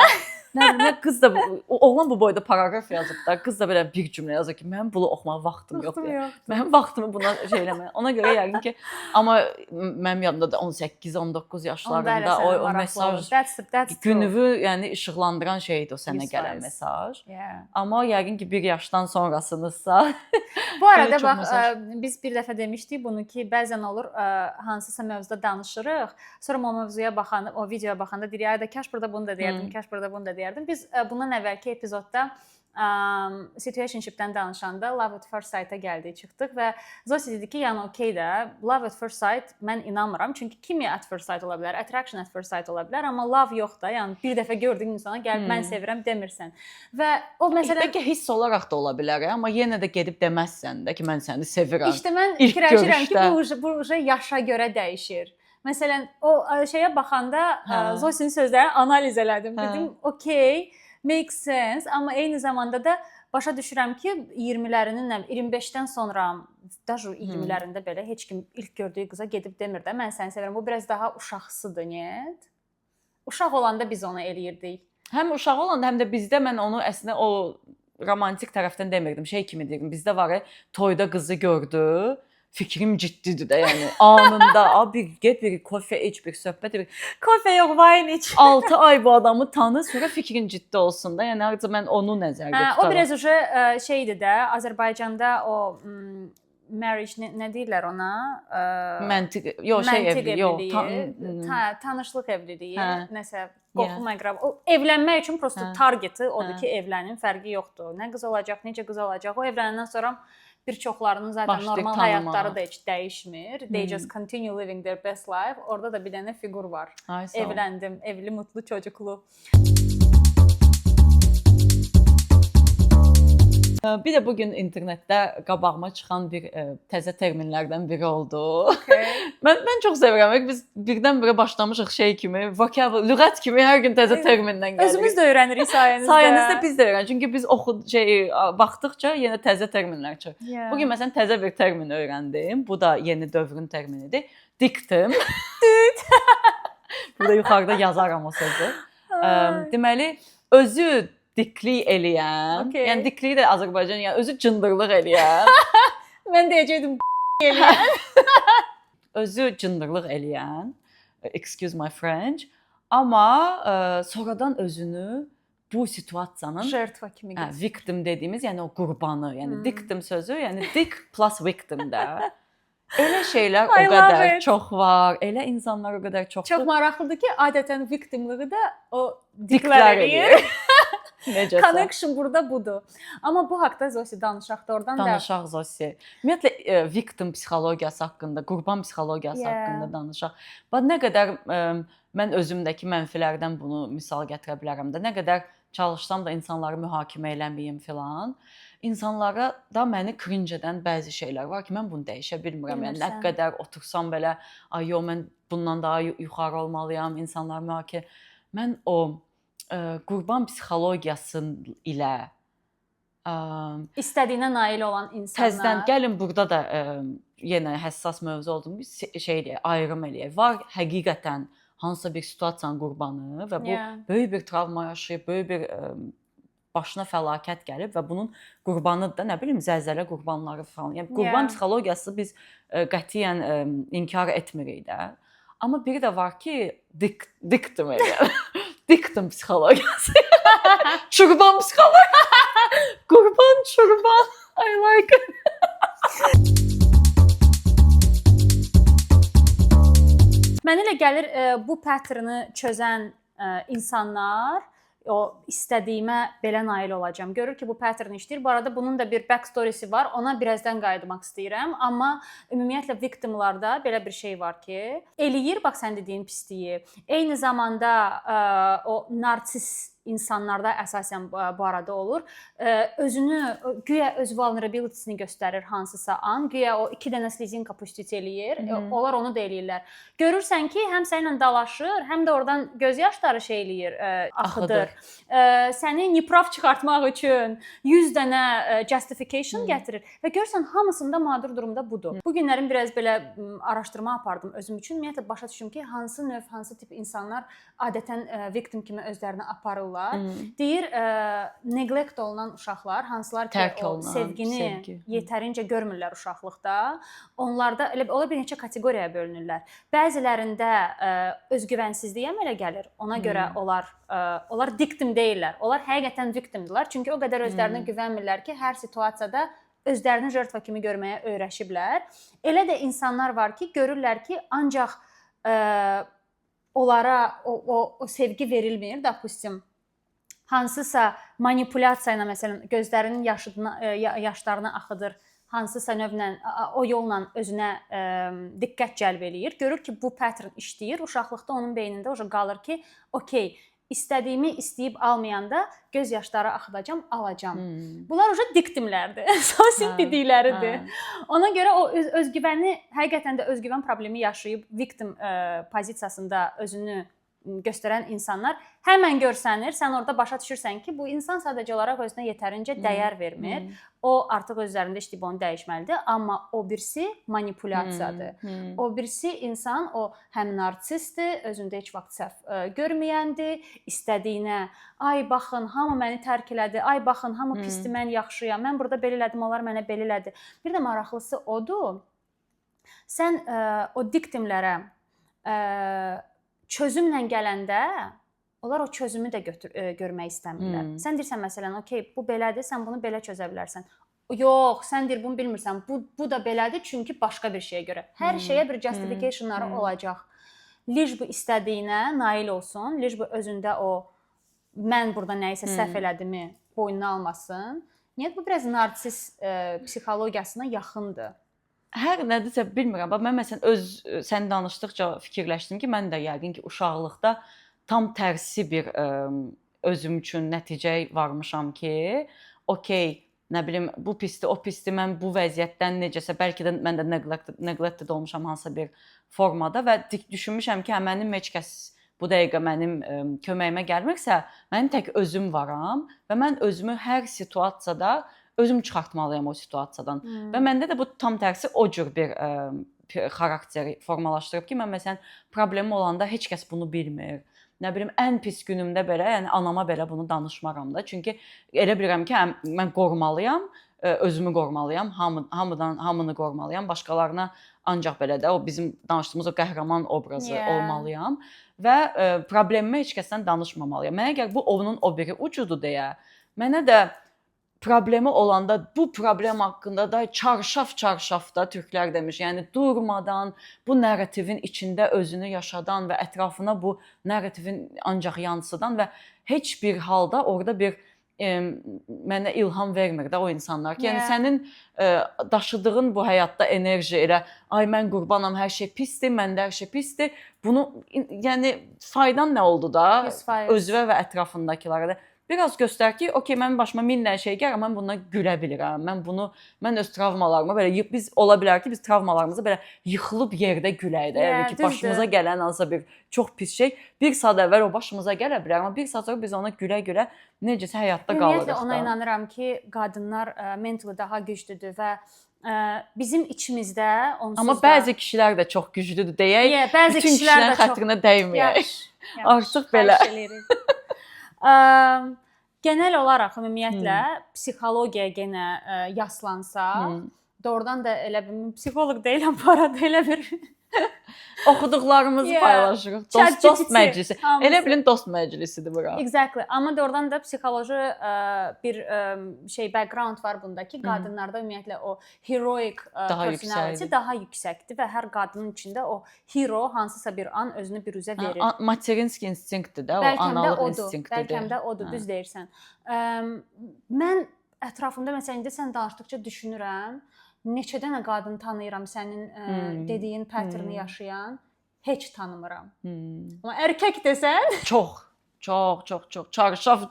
Nə qız da oğlan bu boyda paraqraf yazıb da, qız da belə bir cümlə yazır ki, mənim bunu oxumağa vaxtım yoxdur. Mənim vaxtımı buna şey eləməyə. Ona görə yəqin ki, amma mənim yadımda da 18-19 yaşlarında o mesaj gününü, yəni işıqlandıran şeydir o sənə gələn mesaj. Amma yəqin ki, 1 yaşdan sonrasınızsa bu arada bax, biz bir dəfə demişdik bunu ki, bəzən olur hansısa mövzuda danışırıq, sonra o mövzuya baxanda, o videoya baxanda deyirik, ay da kaş burada bunu da deyərdim, kaş burada bunu da deyərdim. Biz bundan əvvəlki epizodda situationshipdən danışanda Love at First Sight-a gəldik, çıxdıq və Zosi dedi ki, yəni okey də, Love at First Sight mən inanmıram. Çünki kimi at first sight ola bilər, attraction at first sight ola bilər, amma love yox da. Yəni bir dəfə gördüyün insana gəlib mən sevirəm demirsən. Və o məsələn bəlkə hiss olaraq da ola bilər, amma yenə də gedib deməzsən də ki, mən səni sevirəm. İşte mən fikirləşirəm ki, bu yaşa görə dəyişir. Məsələn, o şeyə baxanda Zosinin sözlərini analiz elədim. Dedim, okey, makes sense, amma eyni zamanda da başa düşürəm ki, 20-lərinin, 25-dən sonra, даже 20-lərində belə heç kim ilk gördüyü qıza gedib demir də, mən səni sevirəm. Bu biraz daha uşaqsıdır, niyyət? Uşaq olanda biz onu eləyirdik. Həm uşaq olanda, həm də bizdə mən onu əslində o romantik tərəfdən demirdim, şey kimi deyirdim. Bizdə var, toyda qızı gördü. Fikrim ciddidir də, yəni anında bir get bir kofe iç, bir söhbət et. Kofe yox, wine iç. 6 ay bu adamı tanı, sonra fikrin ciddi olsun da. Yəni artıq mən onu nəzərdə tutarım. O biraz şeydir də, Azərbaycanda o marriage nə deyirlər ona? Məntiq, yox, şey evliliyi, tanışlıq evliliyi, nəsə qohum əqrab. O evlənmək üçün prosta targeti odur ki, evlənin, fərqi yoxdur. Nə qız olacaq, necə qız olacaq. O evlənəndən sonra bir çoxlarının zaten Başlayıb normal tanımağa. həyatları da heç dəyişmir. They just continue living their best life. Orada da bir dənə fiqur var. Ay, sağ ol. Evləndim, evli, mutlu, çocuklu. Bir də bu gün internetdə qabağıma çıxan bir təzə terminlərdən biri oldu. Okay. Mən çox sevirəm. Biz birdən-birə başlamışıq şey kimi, vokabul, lüğət kimi hər gün təzə terminlə gəlirik. Özümüz də öyrənirik sayənizdə. Sayənizdə biz də öyrənirik. Çünki biz baxdıqca yenə təzə terminlər çıxır. Yeah. Bu gün məsələn təzə bir termin öyrəndim. Bu da yeni dövrün terminidir. Diktum. Burada yuxarıda yazaram o sözü. Deməli, özü diklik eləyən, Okay. yəni dikliyi də Azərbaycan, yəni özü cındırlıq eləyən, Mən deyəcəydim eləyən. özü cındırlıq eləyən, excuse my French, amma sonradan özünü bu situasiyanın Jертва kimi. victim dediyimiz, yəni o qurbanı, yəni dictum sözü, yəni dick plus victim də. Elə şeylər o I love qədər it. çox var, elə insanlar o qədər çoxdur. Çox maraqlıdır ki, adətən victimlığı da o Diklər diklər eləyir. eləyir. Necəsə. Connection burada budur. Amma bu haqqda Zosi danışaq da oradan da. Danışaq Zosi. Ümumiyyətlə victim psixologiyası haqqında, qurban psixologiyası Yeah. haqqında danışaq. Bax nə qədər mən özümdəki mənfilərdən bunu misal gətirə bilərəm də. Nə qədər çalışsam da insanları mühakimə eləməyim filan. İnsanlara da məni cringe edən bəzi şeylər var ki, mən bunu dəyişə bilmirəm. Yəni nə Bilmirsən. qədər otursam belə, ay yo mən bundan daha yuxarı olmalıyam, insanlar mühakimə. Mən o qurban psixologiyası ilə İstədiyinə nail olan insanlar. təzədən gəlin burada da yenə həssas mövzu olduğum bir şey eləyək, ayrım eləyək. Var həqiqətən hansısa bir situasiyanın qurbanı və bu Yeah. böyük bir travma yaşayıb, böyük bir başına fəlakət gəlib və bunun qurbanıdır da, nə bilim, zəlzələ qurbanları falan. Yəni qurban Yeah. psixologiyası biz qətiyyən inkar etmirik də. Amma biri də var ki, diktum eləyir. Diktum psixologiyası. Çurban psixologiyası. Qurban, çurban. I like it. Mənə elə gəlir bu patternu çözən insanlar o istədiyimə belə nail olacağam. Görür ki, bu pattern işləyir. Bu arada bunun da bir back story'si var. Ona birazdan qayıtmaq istəyirəm. Amma ümumiyyətlə victimlarda belə bir şey var ki, eləyir bax sən dediyin pisliyi. Eyni zamanda o narsist insanlarda əsasən bu arada olur. Özünü güya öz vulnerability-sini göstərir hansısa an. Güya o 2 dənə slizinka pustit eləyir. Onlar onu da eləyirlər. Görürsən ki, həm səninlə dalaşır, həm də oradan göz yaşları şey eləyir, axıdır. Səni niprav çıxartmaq üçün 100 dənə justification gətirir və görürsən hamısında mağdur durumda budur. Bu günlərin biraz belə araşdırma apardım özüm üçün. Ümumiyyətlə başa düşdüm ki, hansı növ, hansı tip insanlar adətən victim kimi özlərini aparırlar. Deyir, neglect olunan uşaqlar, hansılar ki, Tərk o olunan, sevgini sevgi. yetərincə görmürlər uşaqlıqda. Onlarda elə bir neçə kateqoriyaya bölünürlər. Bəzilərində özgüvənsizlik əmələ gəlir. Ona görə onlar victim deyillər. Onlar həqiqətən victimdilər. Çünki o qədər özlərinə güvənmirlər ki, hər situasiyada özlərini jертва kimi görməyə öyrəşiblər. Elə də insanlar var ki, görürlər ki, ancaq onlara o sevgi verilmir, допустим. Hansısa manipulyasiya ilə məsələn gözlərinin yaşlarını axıdır, hansısa növlə o yolla özünə diqqət cəlb eləyir. Görür ki, bu pattern işləyir. Uşaqlıqda onun beynində oca qalır ki, okey, istədiyimi istəyib almayanda göz yaşları axıdacam, alacam. Bunlar oca diktimlərdir. Sosin dedikləridir. Ona görə o özgüvəni, həqiqətən də özgüvən problemi yaşayıb victim pozisiyasında özünü göstərən insanlar həmən görsənir. Sən orada başa düşürsən ki, bu insan sadəcə olaraq özünə yetərincə dəyər vermir. O artıq özlərində işləyib onu dəyişməlidir. Amma o birisi manipulyasiyadır. O birisi insan, o həm narsistdir, özündə heç vaxt səhv görməyəndir, istədiyinə, ay baxın, hamı məni tərk elədi, ay baxın, hamı pisdir, mən yaxşıyam, mən burada belə elədim, onlar mənə belə elədi. Bir də maraqlısı odur, sən o diktimlərə çözümlə gələndə onlar o çözümü də görmək istəmirlər. Sən deyirsən məsələn, okey, bu belədir, sən bunu belə çözə bilərsən. Yox, sən deyir bunu bilmirsən. Bu da belədir çünki başqa bir şeyə görə. Hər şeyə bir justificationları olacaq. Liş bu istədiyinə nail olsun, liş bu özündə o mən burada nəyisə səhv elədimi boynuna almasın. Niyə bu biraz narsist psixologiyasına yaxındır? Hər nədirsə bilmirəm. Bax mən məsələn sən danışdıqca fikirləşdim ki, mən də yəqin ki, uşaqlıqda tam tərsi bir özüm üçün nəticəyə varmışam ki, okey, nə bilim, bu pisdir, o pisdir, mən bu vəziyyətdən necəsə bəlkə də mən də neglected olmuşam hansısa bir formada və düşünmüşəm ki, mənim heç kəs bu dəqiqə mənim köməyimə gəlmirsə, mənim tək özüm varam və mən özümü hər situasiyada özüm çıxartmalıyam o situasiyadan. Və məndə də bu tam tərsi o cür bir xarakteri formalaşdırıb ki, mən məsələn problemi olanda heç kəs bunu bilmir. Nə bilim, ən pis günümdə belə, yəni anama belə bunu danışmaram da. Çünki elə bilirəm ki, mən qorumalıyam, özümü qorumalıyam, hamını qorumalıyam, başqalarına ancaq belə də o bizim danışdığımız o qəhrəman obrazı olmalıyam və problemimi heç kəsdən danışmamalıyam. Mənə gəlir bu onun o biri ucudur deyə. Mənə də problemi olanda bu problem haqqında da çarşaf-çarşafda türklər demiş. Yəni durmadan bu narrativin içində özünü yaşadan və ətrafına bu narrativin ancaq yansıdan və heç bir halda orada bir mənə ilham vermir də o insanlar ki, yəni sənin daşıdığın bu həyatda enerji elə ay mən qurbanam, hər şey pisdir, məndə hər şey pisdir. Bunu yəni faydan nə oldu da özünə və ətrafındakilara da biraz göstər ki, okey, mənim başıma 1000 dənə şey gəlir, mən bundan gülə bilirəm. Mən öz travmalarıma belə biz ola bilər ki, biz travmalarımızı belə yıxılıb yerdə gülək də. Yəni ki, başımıza gələn hansısa bir çox pis şey bir saat əvvəl o başımıza gələ bilər, amma bir saat sonra biz ona gülə-gülə necəsə həyatda qalırıq. Ümumiyyətlə ona inanıram ki, qadınlar mentally daha güclüdür və bizim içimizdə onsuz da... Amma bəzi kişilər də çox güclüdür deyək. Bəzi bütün kişilərin xətrinə dəyməyək. Artıq belə. Genel olaraq ümumiyyətlə psixologiyaya yenə yaslansa, doğrudan da elə bir psixoloq deyiləm, bu arada elə bir oxuduqlarımızı paylaşırıq. Dost məclisi. Elə bilin dost məclisidir bura. Exactly. Amma doğrudan da psixoloji bir background var bunda ki, qadınlarda ümumiyyətlə o heroic personality daha yüksəkdir və hər qadının içində o hero hansısa bir an özünü biruzə verir. Materinski instinktdir də, o analıq instinktidir. Bəlkə də odur, düz deyirsən. Mən ətrafımda məsələn indi sən danışdıqca düşünürəm, neçə dənə qadın tanıyıram sənin dediyin patternı yaşayan, heç tanımıram. Amma erkək desən? Çox. Çarşaf.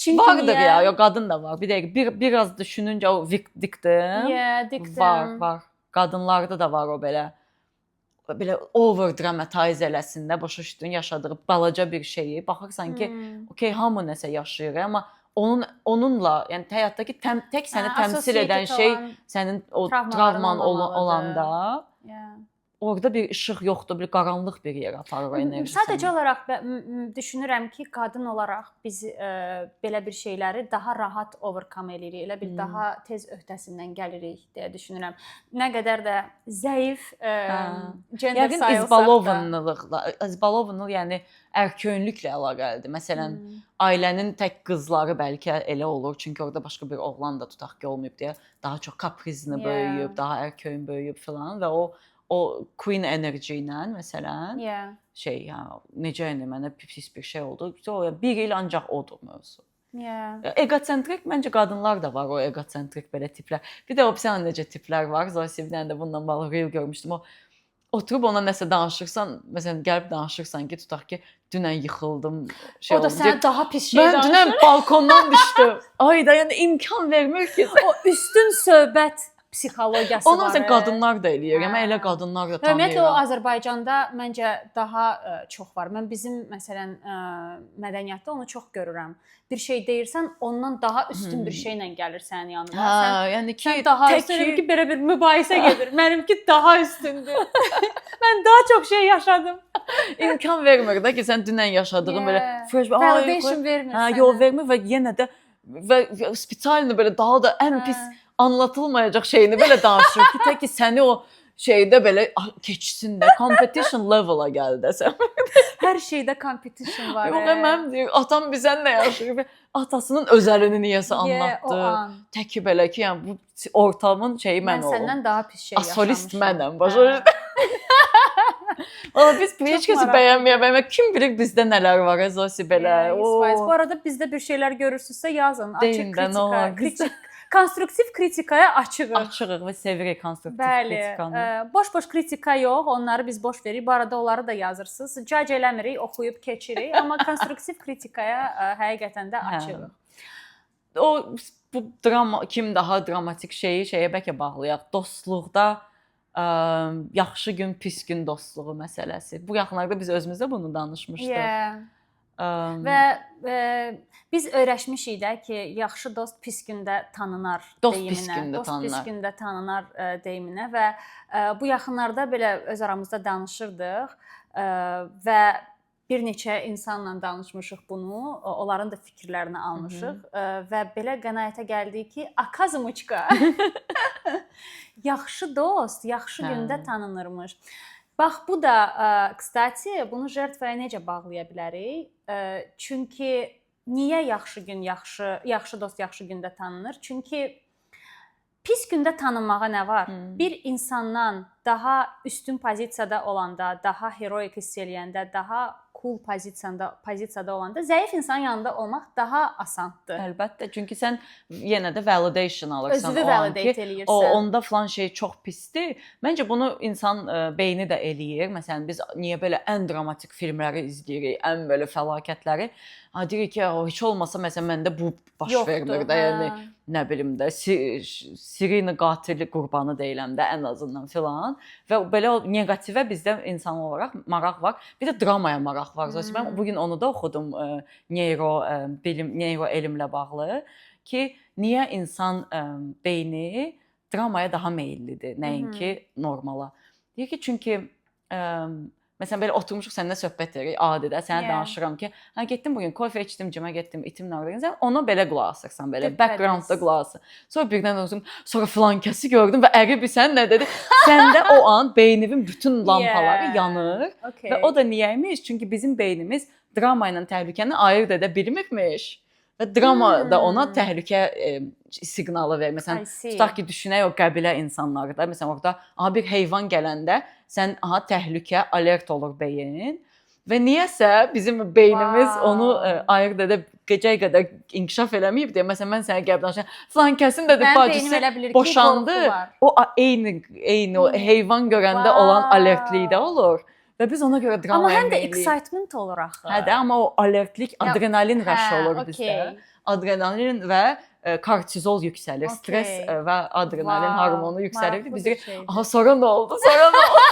Vardır ya, yok qadın da var. Bir dəqiqə, biraz düşününcə o victim. Victim. Var. Qadınlarda da var o belə over dramatize eləsində başa düşdün yaşadığı balaca bir şeyi. Baxırsan ki, okey, hamı nəsə yaşayır, amma onunla, yəni həyatdakı tək səni təmsil edən şey sənin o travman olanda orada bir işıq yoxdur, bir qaranlıq bir yerə aparır o enerji. Sadəcə olaraq düşünürəm ki, qadın olaraq biz belə bir şeyləri daha rahat overcome edirik, elə bil daha tez öhdəsindən gəlirik deyə düşünürəm. Nə qədər də zəif gender sayılsaq da. İzbalovunluq, yəni ərköyünlüklə əlaqəlidir. Məsələn, ailənin tək qızları bəlkə elə olur, çünki orada başqa bir oğlan da tutaq ki, olmayıb deyə daha çox kaprizli böyüyüb, daha ərköyün böyüyüb filan və o queen enerji ilə məsələn necə yəni mənə pis bir şey oldu. Bir il ancaq odur mövzu. Egocentrik məncə qadınlar da var, o egocentrik belə tiplər. Bir də o pis necə tiplər var. Zosi bir dənə də bununla bağlı reel görmüşdüm. Oturub ona nəsə danışırsan, məsələn gəlib danışırsan ki, tutaq ki, dünən yıxıldım, o da sənə daha pis şey danışır. Mən dünən balkondan düşdüm. Ay da yəni imkan vermir ki. O üstün söhbət psixologiyası var. Onu məsələn qadınlar da eləyir. Amma elə qadınlar da tanıyır. Ümumiyyətlə o Azərbaycanda məncə daha çox var. Mən bizim məsələn mədəniyyətdə onu çox görürəm. Bir şey deyirsən, ondan daha üstün bir şeylə gəlir sənin yanına. Yəni ki, sən daha üstün ki, belə bir mübahisə gedir. Mənimki daha üstündür. Mən daha çox şey yaşadım. İmkan vermir də ki, sən dünən yaşadığın belə validation vermir sənə. Yox, vermir və yenə də spesialni belə daha da ən pis anlatılmayacaq şeyini belə danışır ki, tək ki səni o şeydə belə keçsin də, competition level'a gəldi sən. Hər şeydə competition var. Yox, mənim deyir, atam bizən nə yaşayır? Atasının özəlini niyəsə anlatdı. Təki belə ki, yəni bu ortamın şeyi mən olum. Mən səndən daha pis şey yaşamışam. Asolist mənəm, başa düşdün? Valla biz heç kəsi maraqlı. bəyənməyəm. Kim bilir bizdə nələr var Zosi belə. 100%. Bu arada bizdə bir şeylər görürsünüzsə yazın. Açıq Deyin də, nə olar bizdə. Konstruktiv kritikaya açığıq. Açığıq və sevirik konstruktiv Bəli, kritikanı. boş-boş kritika yox, onları biz boş veririk. Bu arada onları da yazırsınız. Judge eləmirik, oxuyub keçirik, amma konstruktiv kritikaya həqiqətən də açığıq. O bu drama kim daha dramatik şeyə bəlkə bağlayaq. Dostluqda yaxşı gün, pis gün dostluğu məsələsi. Bu yaxınlarda biz özümüzdə bunu danışmışdıq. Yeah. Və biz öyrəşmişik də ki, yaxşı dost pis gündə tanınar deyiminə. Dost pis gündə tanınar deyiminə və bu yaxınlarda belə öz aramızda danışırdıq və bir neçə insanla danışmışıq bunu, onların da fikirlərini almışıq və belə qənaətə gəldik ki, akazmuçka. Yaxşı dost yaxşı gündə tanınırmış. Bax bu da kstati bunu jертвaya necə bağlaya bilərik? Çünki niyə yaxşı gün yaxşı dost yaxşı gündə tanınır? Çünki pis gündə tanınmağa nə var? Bir insandan daha üstün pozisiyada olanda, daha heroik hiss eləyəndə, daha cool pozisiyada olanda zəif insanın yanında olmaq daha asandır. Əlbəttə, çünki sən yenə də validation alırsan. Özünü validate eləyirsən. Onda falan şey çox pisdir. Məncə bunu insan beyni də eləyir. Məsələn, biz niyə belə ən dramatik filmləri izləyirik, ən belə fəlakətləri? Deyirik ki, heç olmasa məsələn məndə bu baş vermir də, yəni nə bilim də Sirina qatili qurbanı deyiləm də ən azından filan və belə o neqativə bizdə insan olaraq maraq var. Bir də dramaya maraq var. Mən bu gün onu da oxudum neyro elmlə bağlı ki, niyə insan beyni dramaya daha meyllidir, nəinki normala. Deyir ki, çünki məsələn belə oturmuşuq səninlə söhbət edirik, adidə sənə danışıram ki, getdim bugün kofe içdim, cimə getdim, itimlə oraya. Sən ona belə qulaq asırsan, belə backgroundda qulaq asırsan. Sonra birdən olsun, sonra filan kəsi gördüm və əri bilsən nə dedi? Səndə o an beyninin bütün lampaları yanır və o da niyəymiş? Çünki bizim beynimiz drama ilə təhlükəni ayırd edə bilmirmiş. Və drama da ona təhlükə siqnalı verir. Məsələn, tutaq ki, düşünək o qəbilə insanları da. Məsələn, orada bir heyvan gələndə sən təhlükə, alert olur beyin. Və niyəsə bizim beynimiz onu ayırd edə gecəyə qədər inkişaf eləməyib deyə. Məsələn, mən sənə gəlib danışıram. Filan kəsin dedi, bacısı boşandı. O eyni o heyvan görəndə olan alertlikdə olur. Və biz ona görə drama eləyirik. Amma həm də excitement olur axı. Hə də, amma o alertlik, adrenalin rəşi olur bizdə. Adrenalin və kortizol yüksəlir, stres və adrenalin hormonu yüksəlir. Biz deyirik, sonra nə oldu? Sonra nə oldu?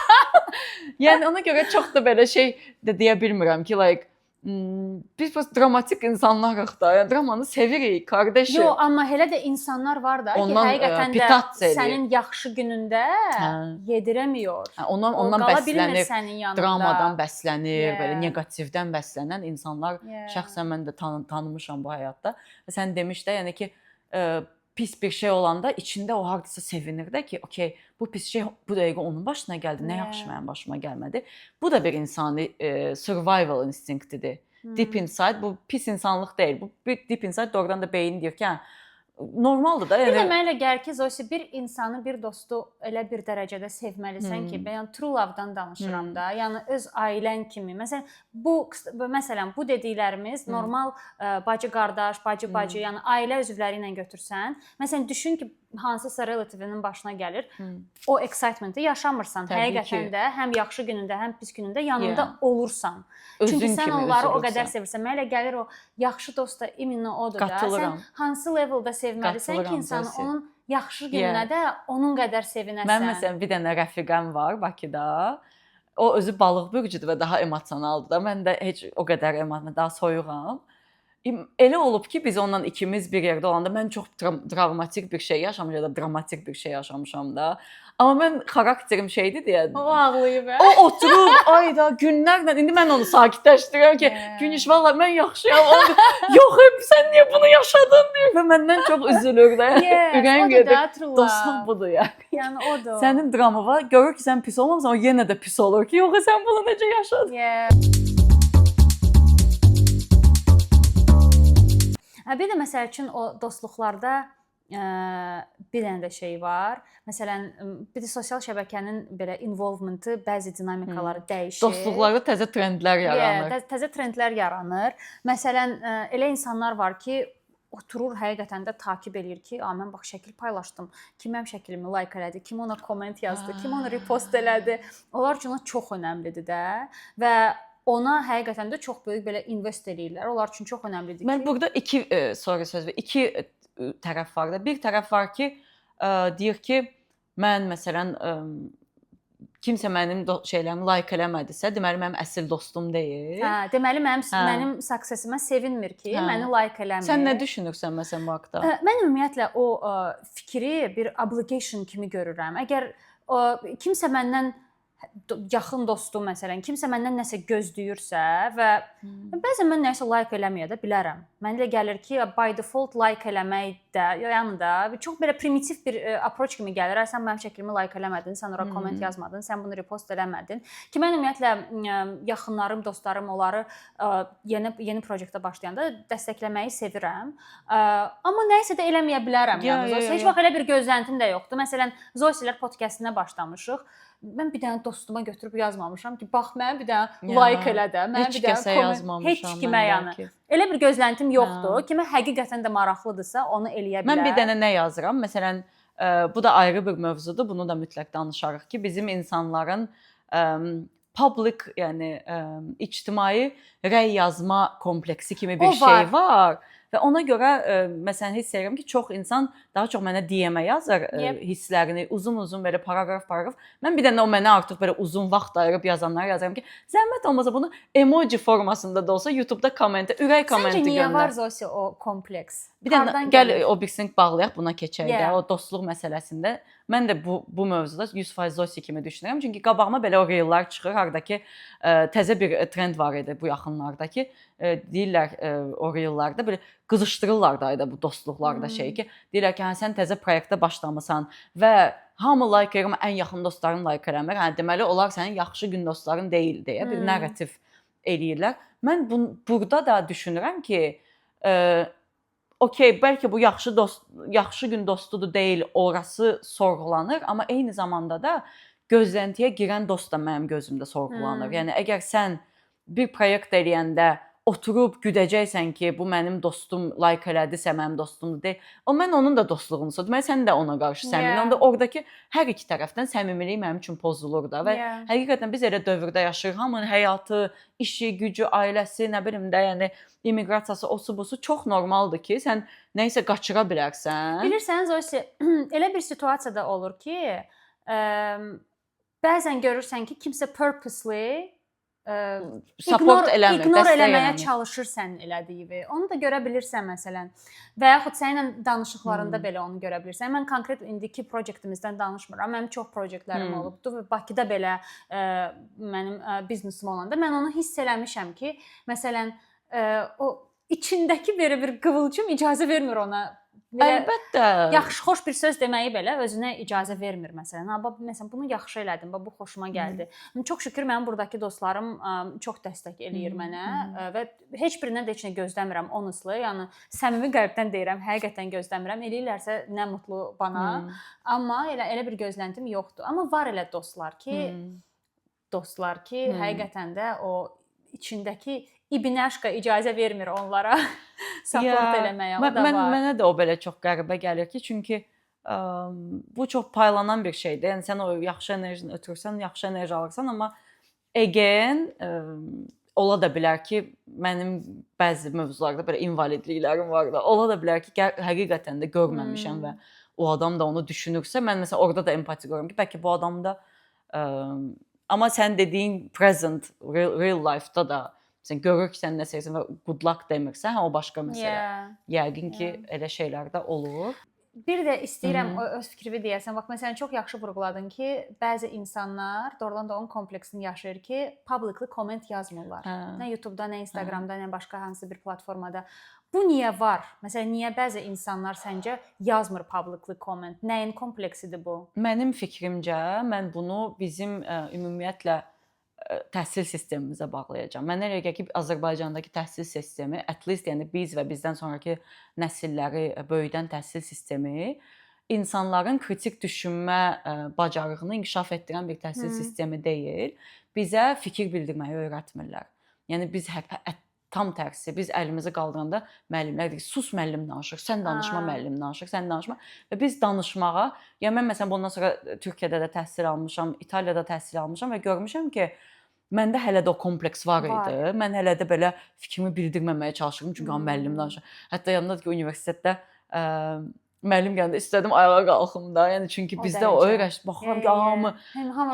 Yəni ona görə çox da belə şey də deyə bilmirəm ki, like biz dramatik insanlarıq da. Yəni dramanı sevirik, qardaşım. Yox, amma elə də insanlar var da ki, həqiqətən də sənin yaxşı günündə yedirəmiyor. Ondan bəslənir, dramadan bəslənir, belə neqativdən bəslənən insanlar şəxsən mən də tanımışam bu həyatda. Və sən demiş də, yəni ki, pis bir şey olanda içində o hardasa sevinir də ki, okey, bu pis şey bu dəqiqə onun başına gəldi, nə yaxşı mənim başıma gəlmədi. Bu da bir insani survival instinktidir. Deep inside, bu pis insanlıq deyil. Bu deep inside doğrudan da beyin deyir ki, normaldır da. Bir də mənə elə gəlir ki, Zosi, bir insanı, bir dostu elə bir dərəcədə sevməlisən ki, yəni true love-dan danışıram da, yəni öz ailən kimi. Məsələn, bu dediklərimiz normal bacı-qardaş, bacı-bacı, yəni ailə üzvləri ilə götürsən. Məsələn, düşün ki, hansısa relativinin başına gəlir, o excitement-i yaşamırsan. Həqiqətən də həm yaxşı günündə, həm pis günündə yanında olursan. Çünki sən onları o qədər sevirsən. Mənə elə gəlir o yaxşı dost da imенно odur da. Sən hansı leveldə sevməlisən ki, insanı onun yaxşı gününə də onun qədər sevinəsən. Mən məsələn bir dənə rəfiqəm var Bakıda. O özü balıq bürcüdür və daha emosionaldır da. Mən də heç o qədər daha soyuğam. Elə olub ki, biz onunla ikimiz bir yerdə olanda mən çox travmatik bir şey yaşamışam ya da dramatik bir şey yaşamışam da. Amma mən xarakterim şeydi deyə. O ağlayıb. O oturub ayda günlərlə indi mən onu sakitləşdirirəm ki, Günüş vallahi mən yaxşıyam. Yox, sən niyə bunu yaşadın deyir və məndən çox üzülür də. Ürəyim gedir. Dostluq budur ya. Yəni odur. Sənin dramı var. Görür ki, sən pis olmamısan, o yenə də pis olur ki, yox, sən bunu necə yaşadın? Bir də məsəl üçün o dostluqlarda bir dənə də şey var. Məsələn, bir də sosial şəbəkənin belə involvementı bəzi dinamikaları dəyişir. Dostluqlarda təzə trendlər yaranır. Təzə trendlər yaranır. Məsələn, elə insanlar var ki, oturur həqiqətən də takib eləyir ki, mən bax şəkil paylaşdım. Kim mənim şəklimi like elədi, kim ona komment yazdı, kim onu repost elədi. Onlar üçün çox önəmlidir də və ona həqiqətən də çox böyük belə invest eləyirlər. Onlar üçün çox önəmlidir ki. Mən burada iki iki tərəf var da. Bir tərəf var ki, deyir ki, mən məsələn kimsə mənim şeylərimi like eləmədisə, deməli mənim əsl dostum deyil. Deməli mənim success-imə sevinmir ki, məni like eləmir. Sən nə düşünürsən məsələn bu haqqda? Mən ümumiyyətlə o fikri bir obligation kimi görürəm. Əgər kimsə məndən yaxın dostum məsələn, kimsə məndən nəsə gözləyirsə və bəzən mən nəsə like eləməyə də bilərəm. Mənə elə gəlir ki, by default like eləmək də, yəni da çox belə primitiv bir approach kimi gəlir. Sən mənim şəklimi like eləmədin, sən ora komment yazmadın, sən bunu repost eləmədin. Ki mən ümumiyyətlə yaxınlarım, dostlarım onları yeni proyektə başlayanda dəstəkləməyi sevirəm. Amma nəsə də eləməyə bilərəm. Heç vaxt elə bir gözləntim də yoxdur. Məsələn, Zoysiler podkastına başlamışıq. Mən bir dənə dostuma götürüb yazmamışam ki, bax mənə bir dənə like elə də, mənə bir dənə komment, heç kimə yəni. Elə bir gözləntim yoxdur. Kimə həqiqətən də maraqlıdırsa, onu eləyə bilər. Mən bir dənə nə yazıram? Məsələn, bu da ayrı bir mövzudur. Bunu da mütləq danışarıq ki, bizim insanların public, yəni ictimai rəy yazma kompleksi kimi bir şey var. Və ona görə məsələn hiss edirəm ki, çox insan daha çox mənə DM-ə yazır hisslərini, uzun-uzun belə paragraf. Mən bir dənə o mənə artıq belə uzun vaxt ayırıb yazanlara yazıram ki, zəhmət olmasa bunu emoji formasında da olsa YouTube-da kommentə, ürək kommenti göndər. Səncə niyə var Zosi o kompleks? Bir dənə gəl o birisini bağlayaq, buna keçək də. O dostluq məsələsində mən də bu mövzuda 100% Zosi kimi düşünürəm. Çünki qabağıma belə o reellər çıxır, hardakı təzə bir trend var idi bu yaxınlarda ki, deyirlər o reellərdə belə qızışdırırlar da bu dostluqlarda şey ki, deyirlər ki, sən təzə proyektə başlamısan və hamı like edir, amma ən yaxın dostların like eləmir. Deməli onlar sənin yaxşı gün dostların deyil deyə bir narrativ eləyirlər. Mən burada da düşünürəm ki, okey, bəlkə bu yaxşı gün dostudur deyil, orası sorğulanır, amma eyni zamanda da gözləntiyə girən dost da mənim gözümdə sorğulanır. Yəni əgər sən bir proyekt eləyəndə oturub güdəcəksən ki, bu mənim dostum like elədisə mənim dostumdur deyil. Mən onun da dostluğunu soruşdum. Deməli sən də ona qarşı səmimi. Onda oradakı hər iki tərəfdən səmimilik mənim üçün pozulur da və həqiqətən biz elə dövrdə yaşayırıq. Hamının həyatı, işi, gücü, ailəsi, nə bilim də, yəni immiqrasiyası, osu busu çox normaldır ki, sən nə isə qaçıra bilərsən. Bilirsən Zosi, elə bir situasiyada olur ki, bəzən görürsən ki, kimsə purposely support ignore eləməyə çalışır sənin elədiyi. Onu da görə bilirsən məsələn. Və yaxud səninlə danışıqlarında belə onu görə bilirsən. Mən konkret indiki proyektimizdən danışmıram. Mənim çox proyektlərim olubdu və Bakıda belə mənim biznesim olanda mən onu hiss eləmişəm ki, məsələn, o içindəki belə bir qıvılcım icazə vermir ona. Əlbəttə. Yaxşı, xoş bir söz deməyi belə özünə icazə vermir məsələn. Məsələn, bunu yaxşı elədin, bu xoşuma gəldi. Çox şükür mənim buradakı dostlarım çox dəstək eləyir mənə və heç birindən də heç nə gözləmirəm, honestly. Yəni səmimi qəlbdən deyirəm, həqiqətən gözləmirəm. Eləyirlərsə nə mutlu bana. Amma elə bir gözləntim yoxdur. Amma var elə dostlar ki, həqiqətən də o içindəki İbinaşka icazə vermir onlara support eləməyə. O da var. Mənə də o belə çox qəribə gəlir ki, çünki bu çox paylanan bir şeydir. Yəni sən o yaxşı enerjini ötürsən, yaxşı enerji alırsan, amma again ola da bilər ki, mənim bəzi mövzularda belə invalidliklərim var da. Ola da bilər ki, həqiqətən də görməmişəm və o adam da onu düşünürsə, mən məsələn orada da empati görürəm ki, bəlkə bu adam da amma sən dediyin present real life-da da sən görür ki, sən nə sevsən və good luck demirsən, o başqa məsələ. Yəqin ki, elə şeylər də olur. Bir də istəyirəm öz fikrimi deyəsən. Bax, məsələn, çox yaxşı vurğuladın ki, bəzi insanlar doğrudan da onun kompleksini yaşayır ki, publicly comment yazmırlar. Nə YouTube-da, nə Instagram-da, nə başqa hansısa bir platformada. Bu niyə var? Məsələn, niyə bəzi insanlar səncə yazmır publicly comment? Nəyin kompleksidir bu? Mənim fikrimcə, mən bunu bizim ümumiyyətlə təhsil sistemimizə bağlayacağam. Mənə elə gəlir ki, Azərbaycandakı təhsil sistemi, at least yəni biz və bizdən sonrakı nəsilləri böyüdən təhsil sistemi insanların kritik düşünmə bacarığını inkişaf etdirən bir təhsil sistemi deyil. Bizə fikir bildirməyi öyrətmirlər. Yəni biz tam tərsi, biz əlimizi qaldıranda müəllimlər deyir, sus müəllim danışır, sən danışma müəllim danışır, sən danışma. Və biz danışmağa, yəni mən məsələn bundan sonra Türkiyədə də təhsil almışam, İtaliyada təhsil almışam və görmüşəm ki, məndə hələ də o kompleks var idi. Mən hələ də belə fikrimi bildirməməyə çalışırdım çünki müəllim danışır. Hətta yadımdadır ki, universitetdə müəllim gələndə istədim ayağa qalxım da. Yəni çünki bizdə o öyrəşib baxıram ki,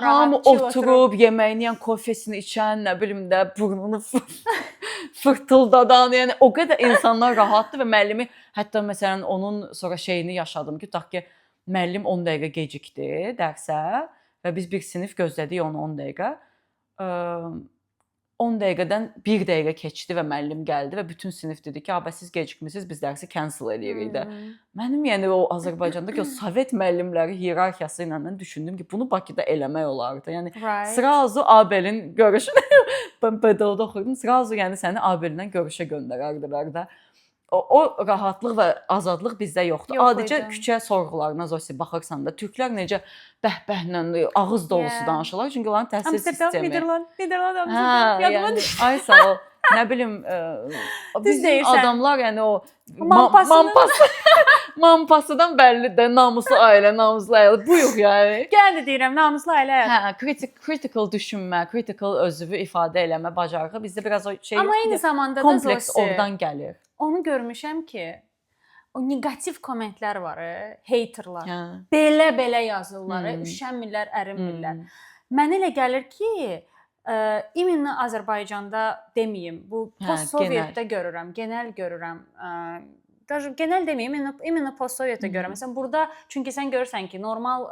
hamı oturub yeməyini, yəni kofesini içən, nə bilim də burnunu fırtıldadan, yəni o qədər insanlar rahatdır və müəllimi hətta məsələn onun sonra şeyini yaşadım ki, tutaq ki, müəllim 10 dəqiqə gecikdi dərsə və biz bir sinif gözlədik onu 10 dəqiqə. 10 dəqiqədən 1 dəqiqə keçdi və müəllim gəldi və bütün sinif dedi ki, "Bəs siz gecikmisiniz, biz dərsi cancel eləyirik də." Mənim yəni o Azərbaycandakı o Sovet müəllimləri hiyerarxiyası ilə mən düşündüm ki, bunu Bakıda eləmək olardı. Yəni sразу ABL-in görüşünə mən pedagogda oxuyurdum. Srazу yəni səni ABL-dən görüşə göndərərdilər də. O rahatlıq və azadlıq bizdə yoxdur. Adicə küçə sorğularına Zosi baxırsan da türklər necə bəhbəhlə ağız dolusu danışırlar çünki onların təhsil sistemi. Niderland. Yəni ay sağ ol. Nə bilim bizim adamlar yəni o mampasıdan bəllidir. Namuslu ailə, namuslu ailə. Buyur yəni. Gəldi deyirəm, namuslu ailə. Critical düşünmə, critical özünü ifadə eləmə bacarığı bizdə biraz o şey amma eyni zamanda da kompleks oradan gəlir. Onu görmüşəm ki, o neqativ kommentlər var, haterlar. Belə yazırlar, üşənmirlər, ərinmirlər. Mənə elə gəlir ki, imенно Azərbaycanda deməyim, bu post-sovetdə görürəm, genel görürəm. Даже genel deməyim, imенно post-sovetdə görürəm. Məsələn, burada çünki sən görürsən ki, normal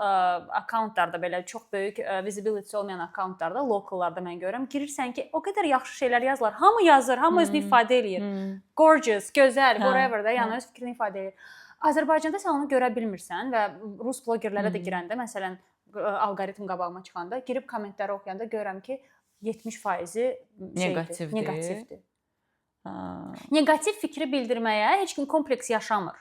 akkauntlarda belə çox böyük visibility olmayan akkauntlarda, lokallarda mən görürəm, girirsən ki, o qədər yaxşı şeylər yazırlar. Hamı yazır, hamı özünü ifadə eləyir. Gorgeous, gözəl, whatever da, yəni öz fikrini ifadə eləyir. Azərbaycanda sən onu görə bilmirsən və rus blogerlərə də girəndə, məsələn, alqoritm qabağıma çıxanda, girib kommentləri oxuyanda görürəm ki, 70% neqativdir. Neqativ fikri bildirməyə heç kim kompleks yaşamır.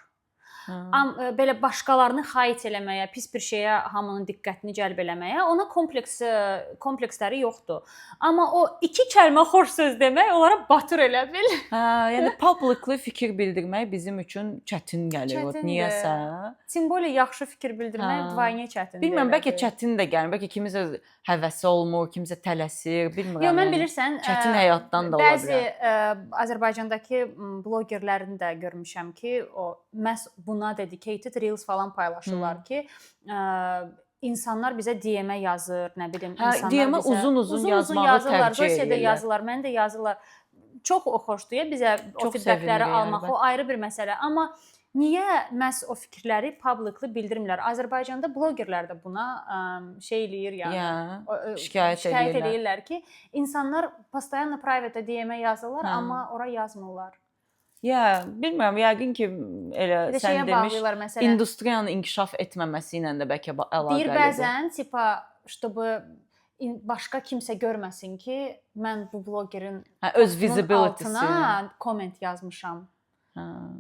Belə başqalarını xait eləməyə, pis bir şeyə hamının diqqətini cəlb eləməyə ona kompleksləri yoxdur. Amma o iki kəlmə xoş söz demək onlara batır elə bil. Yəni publicly fikir bildirmək bizim üçün çətin gəlir. Niyəsə? Tim belə yaxşı fikir bildirmək vayniyə çətindir. Bilmirəm, bəlkə çətin də gəlir. Bəlkə kimisə həvəsi olmur, kimisə tələsir, bilmirəm. Yox, mən bilirsən, çətin həyatdan da ola bilər. Bəzi Azərbaycandakı blogerlərini də görmüşəm ki, o məhz buna dedicated reels falan paylaşırlar ki, insanlar bizə DM-ə yazır, nə bilim, insanlar DM-ə uzun-uzun yazmağı tərcih edirlər. yazırlar, mən də yazırlar. Çox xoşdur bizə o feedbackləri almaq, o ayrı bir məsələ. Amma niyə məhz o fikirləri publicly bildirmirlər? Azərbaycanda blogerlər də buna şey eləyir, yəni şikayət edirlər ki, insanlar postoyanla private DM-ə yazırlar, amma ora yazmırlar. Ya, bilmirəm, yəqin ki, elə sən demiş, industriyanın inkişaf etməməsi ilə də bəlkə əlaqəlidir. Deyir bəzən, tipa, чтобы başqa kimsə görməsin ki, mən bu blogerin altına komment yazmışam.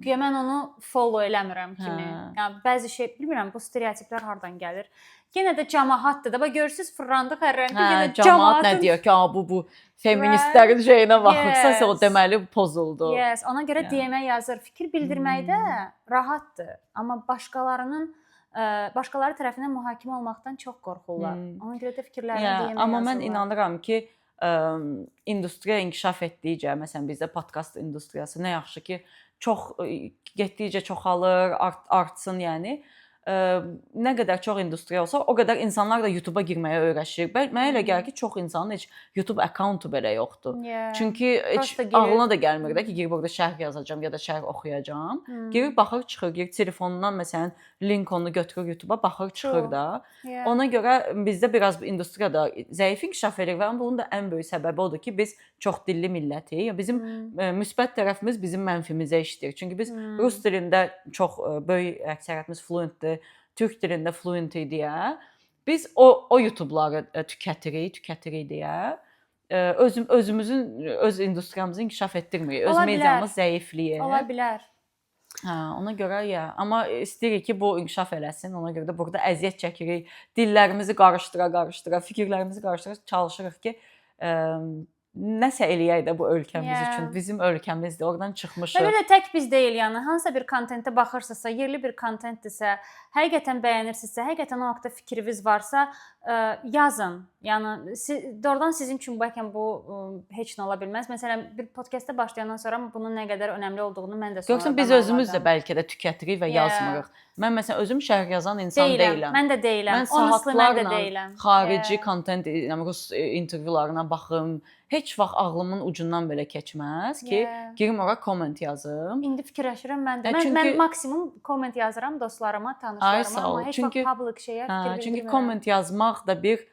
Güya mən onu follow eləmirəm kimi. Yəni bəzi şey, bilmirəm, bu stereotiplər hardan gəlir. Yenə də cəmaətdir də. Bax görürsüz fırlandıq hər rəngdə. Yenə cəmaət nə deyir ki, bu feministlərin şeyinə baxırsa, o deməli pozuldu. Yes, ona görə DM-ə yazır. Fikir bildirməkdə rahatdır. Amma başqaları tərəfindən mühakimə olmaqdan çox qorxurlar. Ona görə də fikirlərini DM-ə yazırlar. Amma mən inanıram ki, industriya inkişaf etdikcə, məsələn bizdə podkast industriyası nə yaxşı ki, çox getdikcə çoxalır, artsın, yəni. Nə qədər çox industriya olsa, o qədər insanlar da YouTube-a girməyə öyrəşir. Mənə elə gəlir ki, çox insanın heç YouTube accountu belə yoxdur. Çünki heç ağlına da gəlmir də ki, girib orada şərh yazacağam ya da şərh oxuyacağam. Girib baxır, çıxır, girib telefonundan məsələn link onu götürür YouTube-a, baxır, çıxır da. Ona görə bizdə biraz industriyada zəif inkişaf edir və bunun da ən böyük səbəbi odur ki, biz çox dilli millətik. Bizim müsbət tərəfimiz bizim mənfimizə işləyir. Çünki biz rus dilində çox böyük əksəriyyətimiz fluentdir. Türk dilində fluent deyə biz o YouTube-ları tükətirik deyə özümüzün öz industriyamızı inkişaf etdirmirik. Öz Ola mediamız bilər. zəifliyir. Ola bilər. Hə, ona görə ya, amma istəyirik ki, bu inkişaf eləsin. Ona görə də burada əziyyət çəkirik. Dillərimizi qarışdıra, fikirlərimizi qarışdıra çalışırıq ki, nəsə eləyək də bu ölkəmiz üçün. Bizim ölkəmizdir. Oradan çıxmışıq. Və bir də tək biz deyil, yəni hansısa bir kontentə baxırsınızsa, yerli bir kontentdirsə, həqiqətən bəyənirsinizsə, həqiqətən o haqqda fikriniz varsa, yazın. Yəni doğrudan sizin üçün bəlkə bu heç nə ola bilməz. Məsələn, bir podkastda başlayandan sonra bunun nə qədər önəmli olduğunu mən də sonradan Görürsən, biz özümüz də bəlkə də tükətirik və yazmırıq. Mən məsələn özüm şərh yazan insan deyiləm. Mən də deyiləm. Mən saatlarla xarici kontent, yəni rus intervyularına baxım. Heç vaxt ağlımın ucundan belə keçməz ki, girim ora komment yazım. İndi fikirləşirəm mən də. Mən maksimum komment yazıram dostlarıma, tanışlarıma, amma heç vaxt public şeyə fikir vermirəm. Çünki komment yazmaq da bir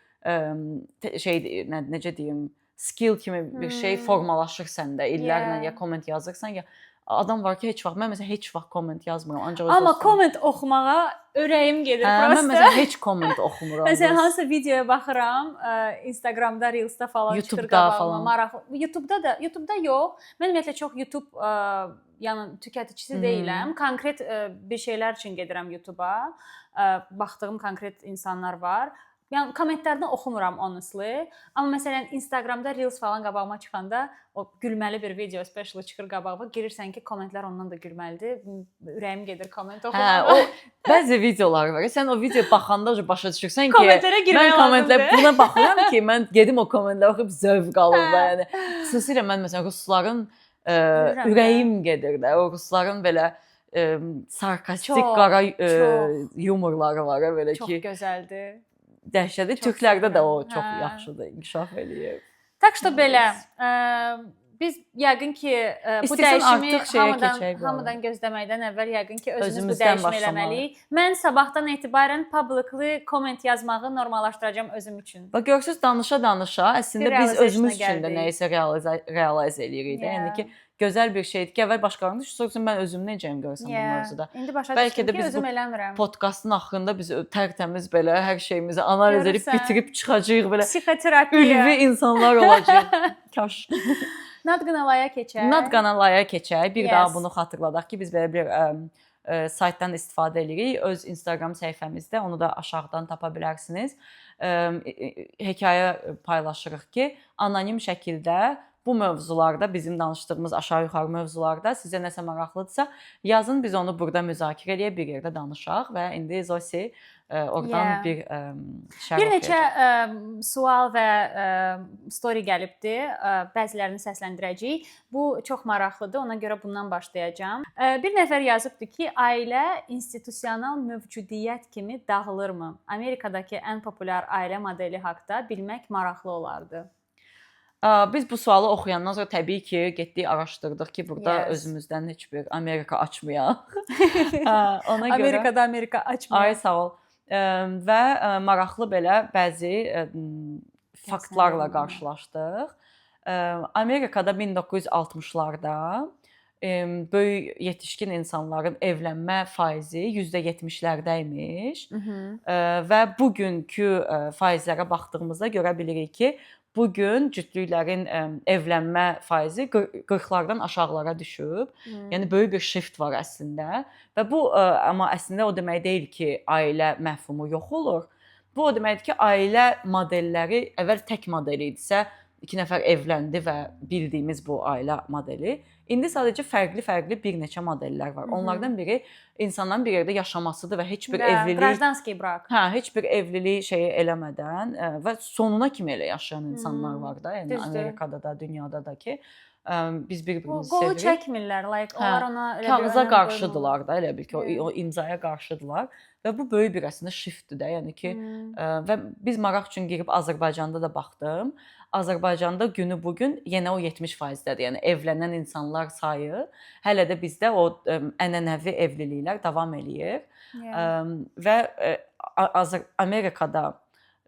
şey, necə deyim, skill kimi bir şey formalaşır səndə. İllərlə ya komment yazırsan ya adam var ki, heç vaxt mən məsələn heç vaxt komment yazmıram, ancaq amma komment oxumağa ürəyim gedir prosta. Mən məsələn heç komment oxumuram. Məsələn hansısa videoya baxıram, Instagramda, Reels'da falan çıxır qabağıma, maraqlı. YouTube'da yox. Mən ümumiyyətlə çox YouTube yəni tükəticisi deyiləm. Konkret bir şeylər üçün gedirəm YouTube'a. Baxdığım konkret insanlar var. Yəni kommentlərini oxumuram honestly. Amma məsələn Instagramda Reels falan qabağıma çıxanda o gülməli bir video special çıxır qabağıma. Girirsən ki, kommentlər ondan da gülməlidir. Ürəyim gedir komment oxumağa. O bəzi videolar var. Sən o videoya baxanda başa düşürsən ki, kommentlərə girmək lazımdır. Mən buna baxıram ki, mən gedim o kommentləri oxuyub zövq alım da. Yəni xüsusilə mən məsələn rusların ürəyim gedir də. O rusların belə sarkastik qara yumorları var belə ki. Çox gözəldir. Dəhşətli. Türklərdə də o çox yaxşıdır, inkişaf eləyir. Tak ki belə, biz yəqin ki bu dəyişimi hamıdan gözləməkdən əvvəl yəqin ki özümüz bu dəyişimi eləməliyik. Mən sabahdan etibarən publicly comment yazmağı normallaşdıracağam özüm üçün. Bax görürsüz, danışa əslində biz özümüz üçün də nəyisə realize eləyirik də. Yəni ki gözəl bir şeydir ki, əvvəl başqalarını düşünürsən, mən özüm necəyəm görsən bu mövzuda. İndi başa düşdüm ki, özüm eləmirəm. Podkastın axırında biz tərtəmiz belə hər şeyimizi analiz edib bitirib çıxacağıq belə. Psixoterapiya. Ülvi insanlar olacağıq. Kaş. Nadqanalaya keçək. Nadqanalaya keçək. Bir daha bunu xatırladaq ki, biz belə bir saytdan istifadə edirik. Öz Instagram səhifəmizdə, onu da aşağıdan tapa bilərsiniz. Hekayə paylaşırıq ki, anonim şəkildə bu mövzularda, bizim danışdığımız aşağı-yuxarı mövzularda sizə nəsə maraqlıdırsa, yazın, biz onu burada müzakirə edək, bir yerdə danışaq və indi Zosi oradan bir şərh bir neçə sual və story gəlibdi. Bəzilərini səsləndirəcəyik. Bu çox maraqlıdır, ona görə bundan başlayacağam. Bir nəfər yazıbdı ki, ailə institusional mövcudiyyət kimi dağılırmı? Amerikadakı ən populyar ailə modeli haqqında bilmək maraqlı olardı. Biz bu sualı oxuyandan sonra təbii ki, getdik, araşdırdıq ki, burada özümüzdən heç bir Amerika açmayaq. Ona görə Amerikada Amerika açmayaq. Ay sağ ol. Və maraqlı belə bəzi faktlarla qarşılaşdıq. Amerikada 1960-larda böyük yetişkin insanların evlənmə faizi %70-lərdə imiş və bugünkü faizlərə baxdığımızda görə bilirik ki, bugün cütlüklərin evlənmə faizi 40-lardan aşağılara düşüb. Yəni böyük bir shift var əslində. Və bu amma əslində o demək deyil ki, ailə məfhumu yox olur. Bu o deməkdir ki, ailə modelləri əvvəl tək model idisə, 2 nəfər evləndi və bildiyimiz bu ailə modeli. İndi sadəcə fərqli bir neçə modellər var. Onlardan biri insanların bir yerdə yaşamasıdır və heç bir evlilik, qrajdanski brak. Heç bir evlilik şeyi eləmədən və sonuna kimi elə yaşayan insanlar var da, yəni Amerikada da, dünyada da ki, biz bir-birimizi sevirik. Qolu çəkmirlər, onlar ona elə bir kağıza qarşıdılar da, elə bil ki, o imzaya qarşıdılar və bu böyük bir əslində shiftdir də, yəni ki, və biz maraq üçün girib Azərbaycanda da baxdım. Azərbaycanda günü bugün yenə o 70%-dədir. Yəni evlənən insanlar sayı hələ də bizdə o ənənəvi evliliklər davam eləyir. Və Amerikada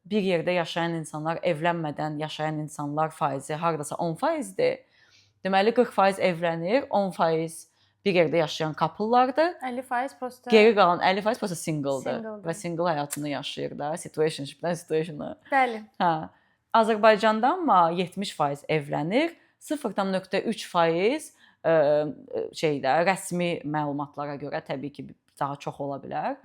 bir yerdə yaşayan insanlar, evlənmədən yaşayan insanlar faizi hardasa 10%-dir. Deməli 40% evlənir, 10% bir yerdə yaşayan couplelardır. 50% prosta. Geri qalan 50% prosta single'dır və single həyatını yaşayır da, situationshipdən situationa. Bəli. Azərbaycanda amma 70% evlənir, 0,3% şeydə rəsmi məlumatlara görə təbii ki, daha çox ola bilər.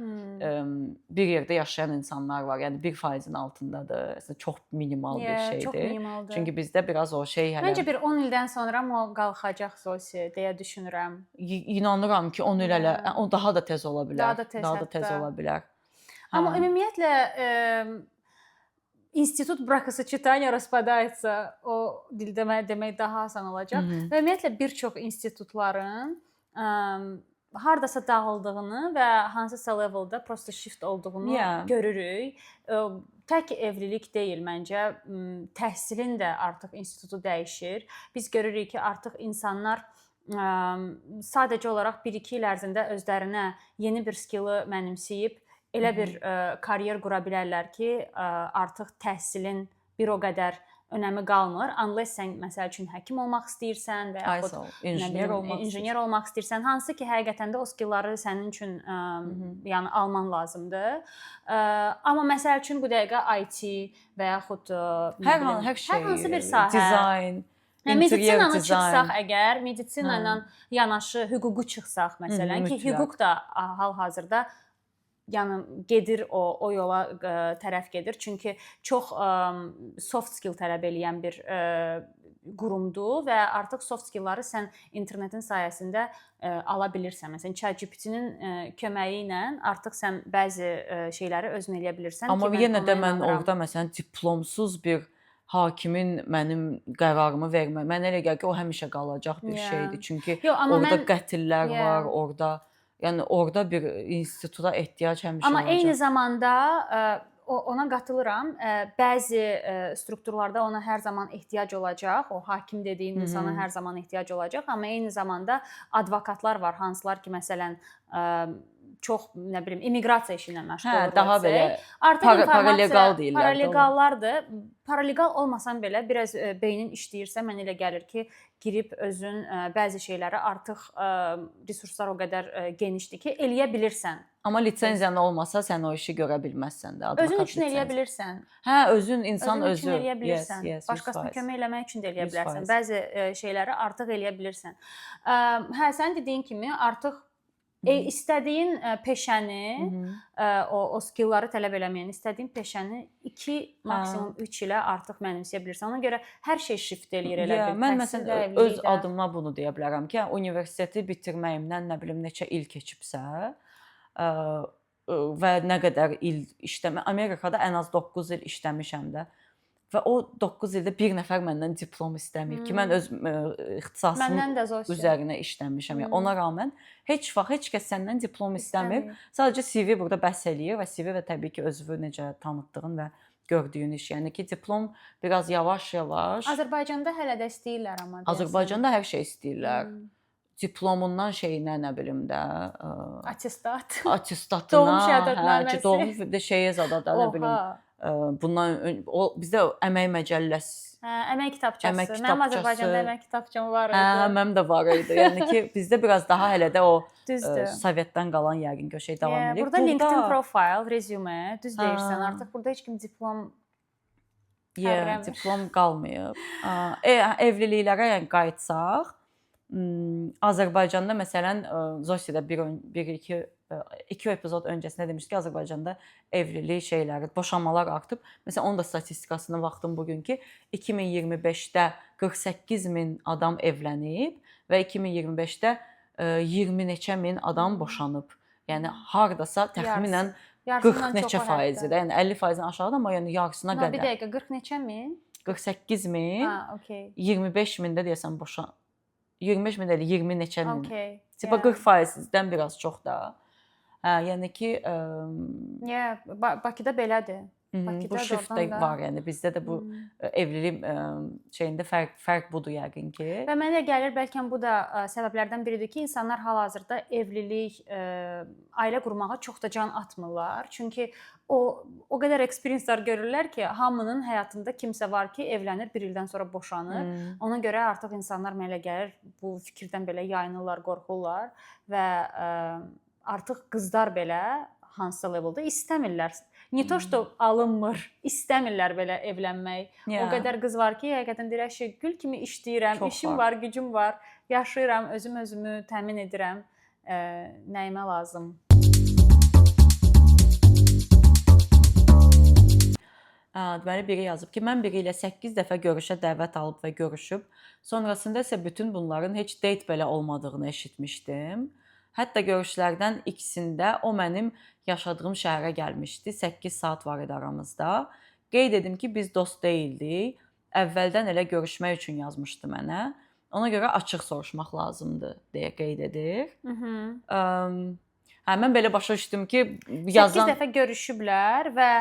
Bir yerdə yaşayan insanlar var. Yəni 1%-in altındadır. Əslində çox minimal bir şeydir. Çox minimaldır. Çünki bizdə biraz o şey hələ Məncə bir 10 ildən sonra o qalxacaq zosi deyə düşünürəm. İnanıram ki, 10 il hələ o daha da tez ola bilər. Daha da tez ola bilər. Amma ümumiyyətlə institut бракосочетания распадается o dildə demək daha asan olacaq. Və ümumiyyətlə bir çox institutların hardasa dağıldığını və hansısa leveldə prosta shift olduğunu görürük. Tək evlilik deyil məncə, təhsilin də artıq institutu dəyişir. Biz görürük ki, artıq insanlar sadəcə olaraq 1-2 il ərzində özlərinə yeni bir skilli mənimsəyib elə bir karyer qura bilərlər ki, artıq təhsilin bir o qədər önəmi qalmır. Unless sən məsəl üçün həkim olmaq istəyirsən və yaxud injiner olmaq istəyirsən, hansı ki, həqiqətən də o skillları sənin üçün yəni alman lazımdır. Amma məsəl üçün bu dəqiqə IT və yaxud hər hansı bir sahə, dizayn, meditsinanı çıxsaq əgər, meditsina ilə yanaşı hüququ çıxsaq məsələn ki, hüquq da hal-hazırda yəni gedir o yola tərəf gedir. Çünki çox soft skill tələb eləyən bir qurumdur və artıq soft skillları sən internetin sayəsində ala bilirsən. Məsələn, ChatGPT-nin köməyi ilə artıq sən bəzi şeyləri özün eləyə bilirsən. Amma yenə də mən orada məsələn diplomsuz bir hakimin mənim qərarımı vermə. Mənə elə gəlir ki, o həmişə qalacaq bir şeydir. Çünki orada qətillər var, yəni orada bir instituta ehtiyac həmişə olacaq. Amma eyni zamanda ona qatılıram. Bəzi strukturlarda ona hər zaman ehtiyac olacaq. O hakim dediyin insana hər zaman ehtiyac olacaq. Amma eyni zamanda advokatlar var, hansılar ki, məsələn, çox nə bilim immiqrasiya işi ilə məşğul olurlar. Daha belə paralegal deyirlər. Paralegallardır. Paralegal olmasan belə biraz beynin işləyirsə, mənə elə gəlir ki, girib özün bəzi şeyləri artıq resurslar o qədər genişdir ki, eləyə bilirsən. Amma lisenziyan olmasa sən o işi görə bilməzsən də. Özün üçün eləyə bilirsən. Hə, insan özü üçün eləyə bilirsən. Başqasına kömək eləmək üçün də eləyə bilərsən. Bəzi şeyləri artıq eləyə bilirsən. Hə, sən dediyin kimi artıq istədiyin peşəni, o skillları tələb eləməyən istədiyin peşəni 2, maksimum 3 ilə artıq mənimsəyə bilirsən. Ona görə hər şey shift eləyir elə bil. Mən məsələn öz adıma bunu deyə bilərəm ki, universiteti bitirməyimdən nə bilim neçə il keçibsə və nə qədər il Amerikada ən az 9 il işləmişəm də. Və o 9 ildə bir nəfər məndən diplom istəməyib ki, mən öz ixtisasım üzərinə işləmişəm. Yəni ona rağmen heç vaxt heç kəs səndən diplom istəmir. Sadəcə CV burada bəhs eləyir və CV və təbii ki, özünü necə tanıtdığın və gördüyün iş. Yəni ki, diplom biraz yavaş-yavaş. Azərbaycanda hələ də istəyirlər amma. Azərbaycanda hər şey istəyirlər. Diplomundan şeyinə nə bilim də attestatına, doğum şəhadətnaməsi, doğum şeyə zada da nə bilim. Bundan bizdə əmək məcəlləsi, əmək kitabçası. Mənim Azərbaycanda əmək kitabçam var idi. Hə, mənim də var idi. Yəni ki, bizdə biraz daha hələ də o Sovetdən qalan yəqin ki, o şey davam edir. Burada LinkedIn profile, resume, düz deyirsən. Artıq burada heç kim diplom diplom qalmayıb. Evliliklərə yəni qayıtsaq, Azərbaycanda məsələn Zosidə iki epizod öncəsində demişdik ki, Azərbaycanda evlilik şeyləri, boşanmalar artıb. Məsələn, onun da statistikasına baxdım bugün ki, 2025-də 48.000 adam evlənib və 2025-də 20 neçə min adam boşanıb. Yəni hardasa təxminən 40 neçə faizidir. Yəni 50%-dən aşağıdır, amma yəni yarısına qədər. Bir dəqiqə, 40 neçə min? 48.000, 25.000 də deyəsən 25.000 deyil, 20 neçə min. Tipa 40%-dən biraz çox da. Hə, yəni ki, Bakıda belədir. Bu shift də var, yəni bizdə də bu evlilik şeyində fərq budur yəqin ki. Və mənə gəlir bəlkə bu da səbəblərdən biridir ki, insanlar hal-hazırda evlilik, ailə qurmağa çox da can atmırlar. Çünki o qədər experience-lar görürlər ki, hamının həyatında kimsə var ki, evlənir, bir ildən sonra boşanır. Ona görə artıq insanlar mənə gəlir bu fikirdən belə yayınırlar, qorxurlar və artıq qızlar belə hansısa leveldə istəmirlər. Ni to что alınmır, istəmirlər belə evlənmək. O qədər qız var ki, həqiqətən deyirlər ki, gül kimi işləyirəm, işim var, gücüm var, yaşayıram, özümü təmin edirəm. Nəyimə lazım? Deməli biri yazıb ki, mən biri ilə 8 dəfə görüşə dəvət alıb və görüşüb, sonrasında isə bütün bunların heç date belə olmadığını eşitmişdim. Hətta görüşlərdən ikisində o mənim yaşadığım şəhərə gəlmişdi. 8 saat var idi aramızda. Qeyd edim ki, biz dost deyildik. Əvvəldən elə görüşmək üçün yazmışdı mənə. Ona görə açıq soruşmaq lazımdır deyə qeyd edir. Mən belə başa düşdüm ki, 8 dəfə görüşüblər və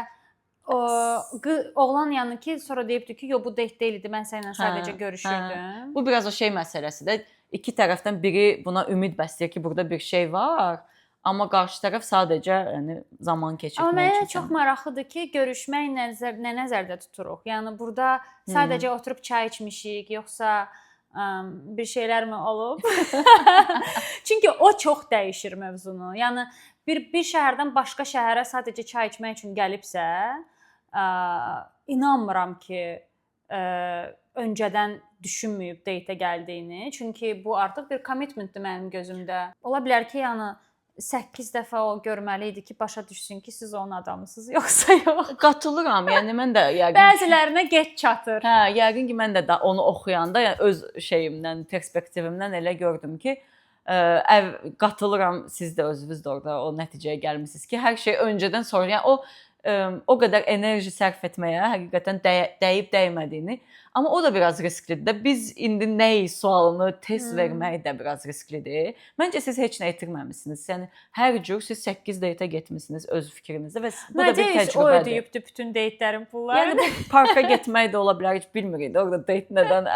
oğlan yanı ki, sonra deyibdi ki, yo bu date deyildi, mən səninlə sadəcə görüşürdüm. Bu biraz o şey məsələsidir. İki tərəfdən biri buna ümid bəsləyir ki, burada bir şey var, amma qarşı tərəf sadəcə zaman keçirmək üçün. Amma mənə çox maraqlıdır ki, görüşmək nə nəzərdə tuturuq? Yəni burada sadəcə oturub çay içmişik, yoxsa bir şeylər mi olub? Çünki o çox dəyişir mövzunu. Yəni bir şəhərdən başqa şəhərə sadəcə çay içmək üçün gəlibsə, inanmıram ki, öncədən düşünməyib date-ə gəldiyini. Çünki bu artıq bir commitmentdir mənim gözümdə. Ola bilər ki, yəni 8 dəfə o görməli idi ki, başa düşsün ki, siz onun adamısınız, yoxsa yox. Qatılıram. Yəni mən də yəqin bəzilərinə get çatır. Yəqin ki, mən də onu oxuyanda, yəni öz şeyimdən, perspektivimdən elə gördüm ki, qatılıram, siz də özünüz də orada o nəticəyə gəlmisiniz ki, hər şey öncədən sonra, yəni o qədər enerji sərf etməyə həqiqətən dəyib dəymədiyini, amma o da biraz risklidir. Biz indi nəyi sualını tez vermək də biraz risklidir. Məncə siz heç nə itirməmisiniz. Yəni hər cür siz 8 date-ə getmisiniz öz fikrinizdə və bu da bir təcrübədir. O ödəyibdi bütün date-lərin pullarını. Yəni bu parka getmək də ola bilər, heç bilmirik də orada date nədən,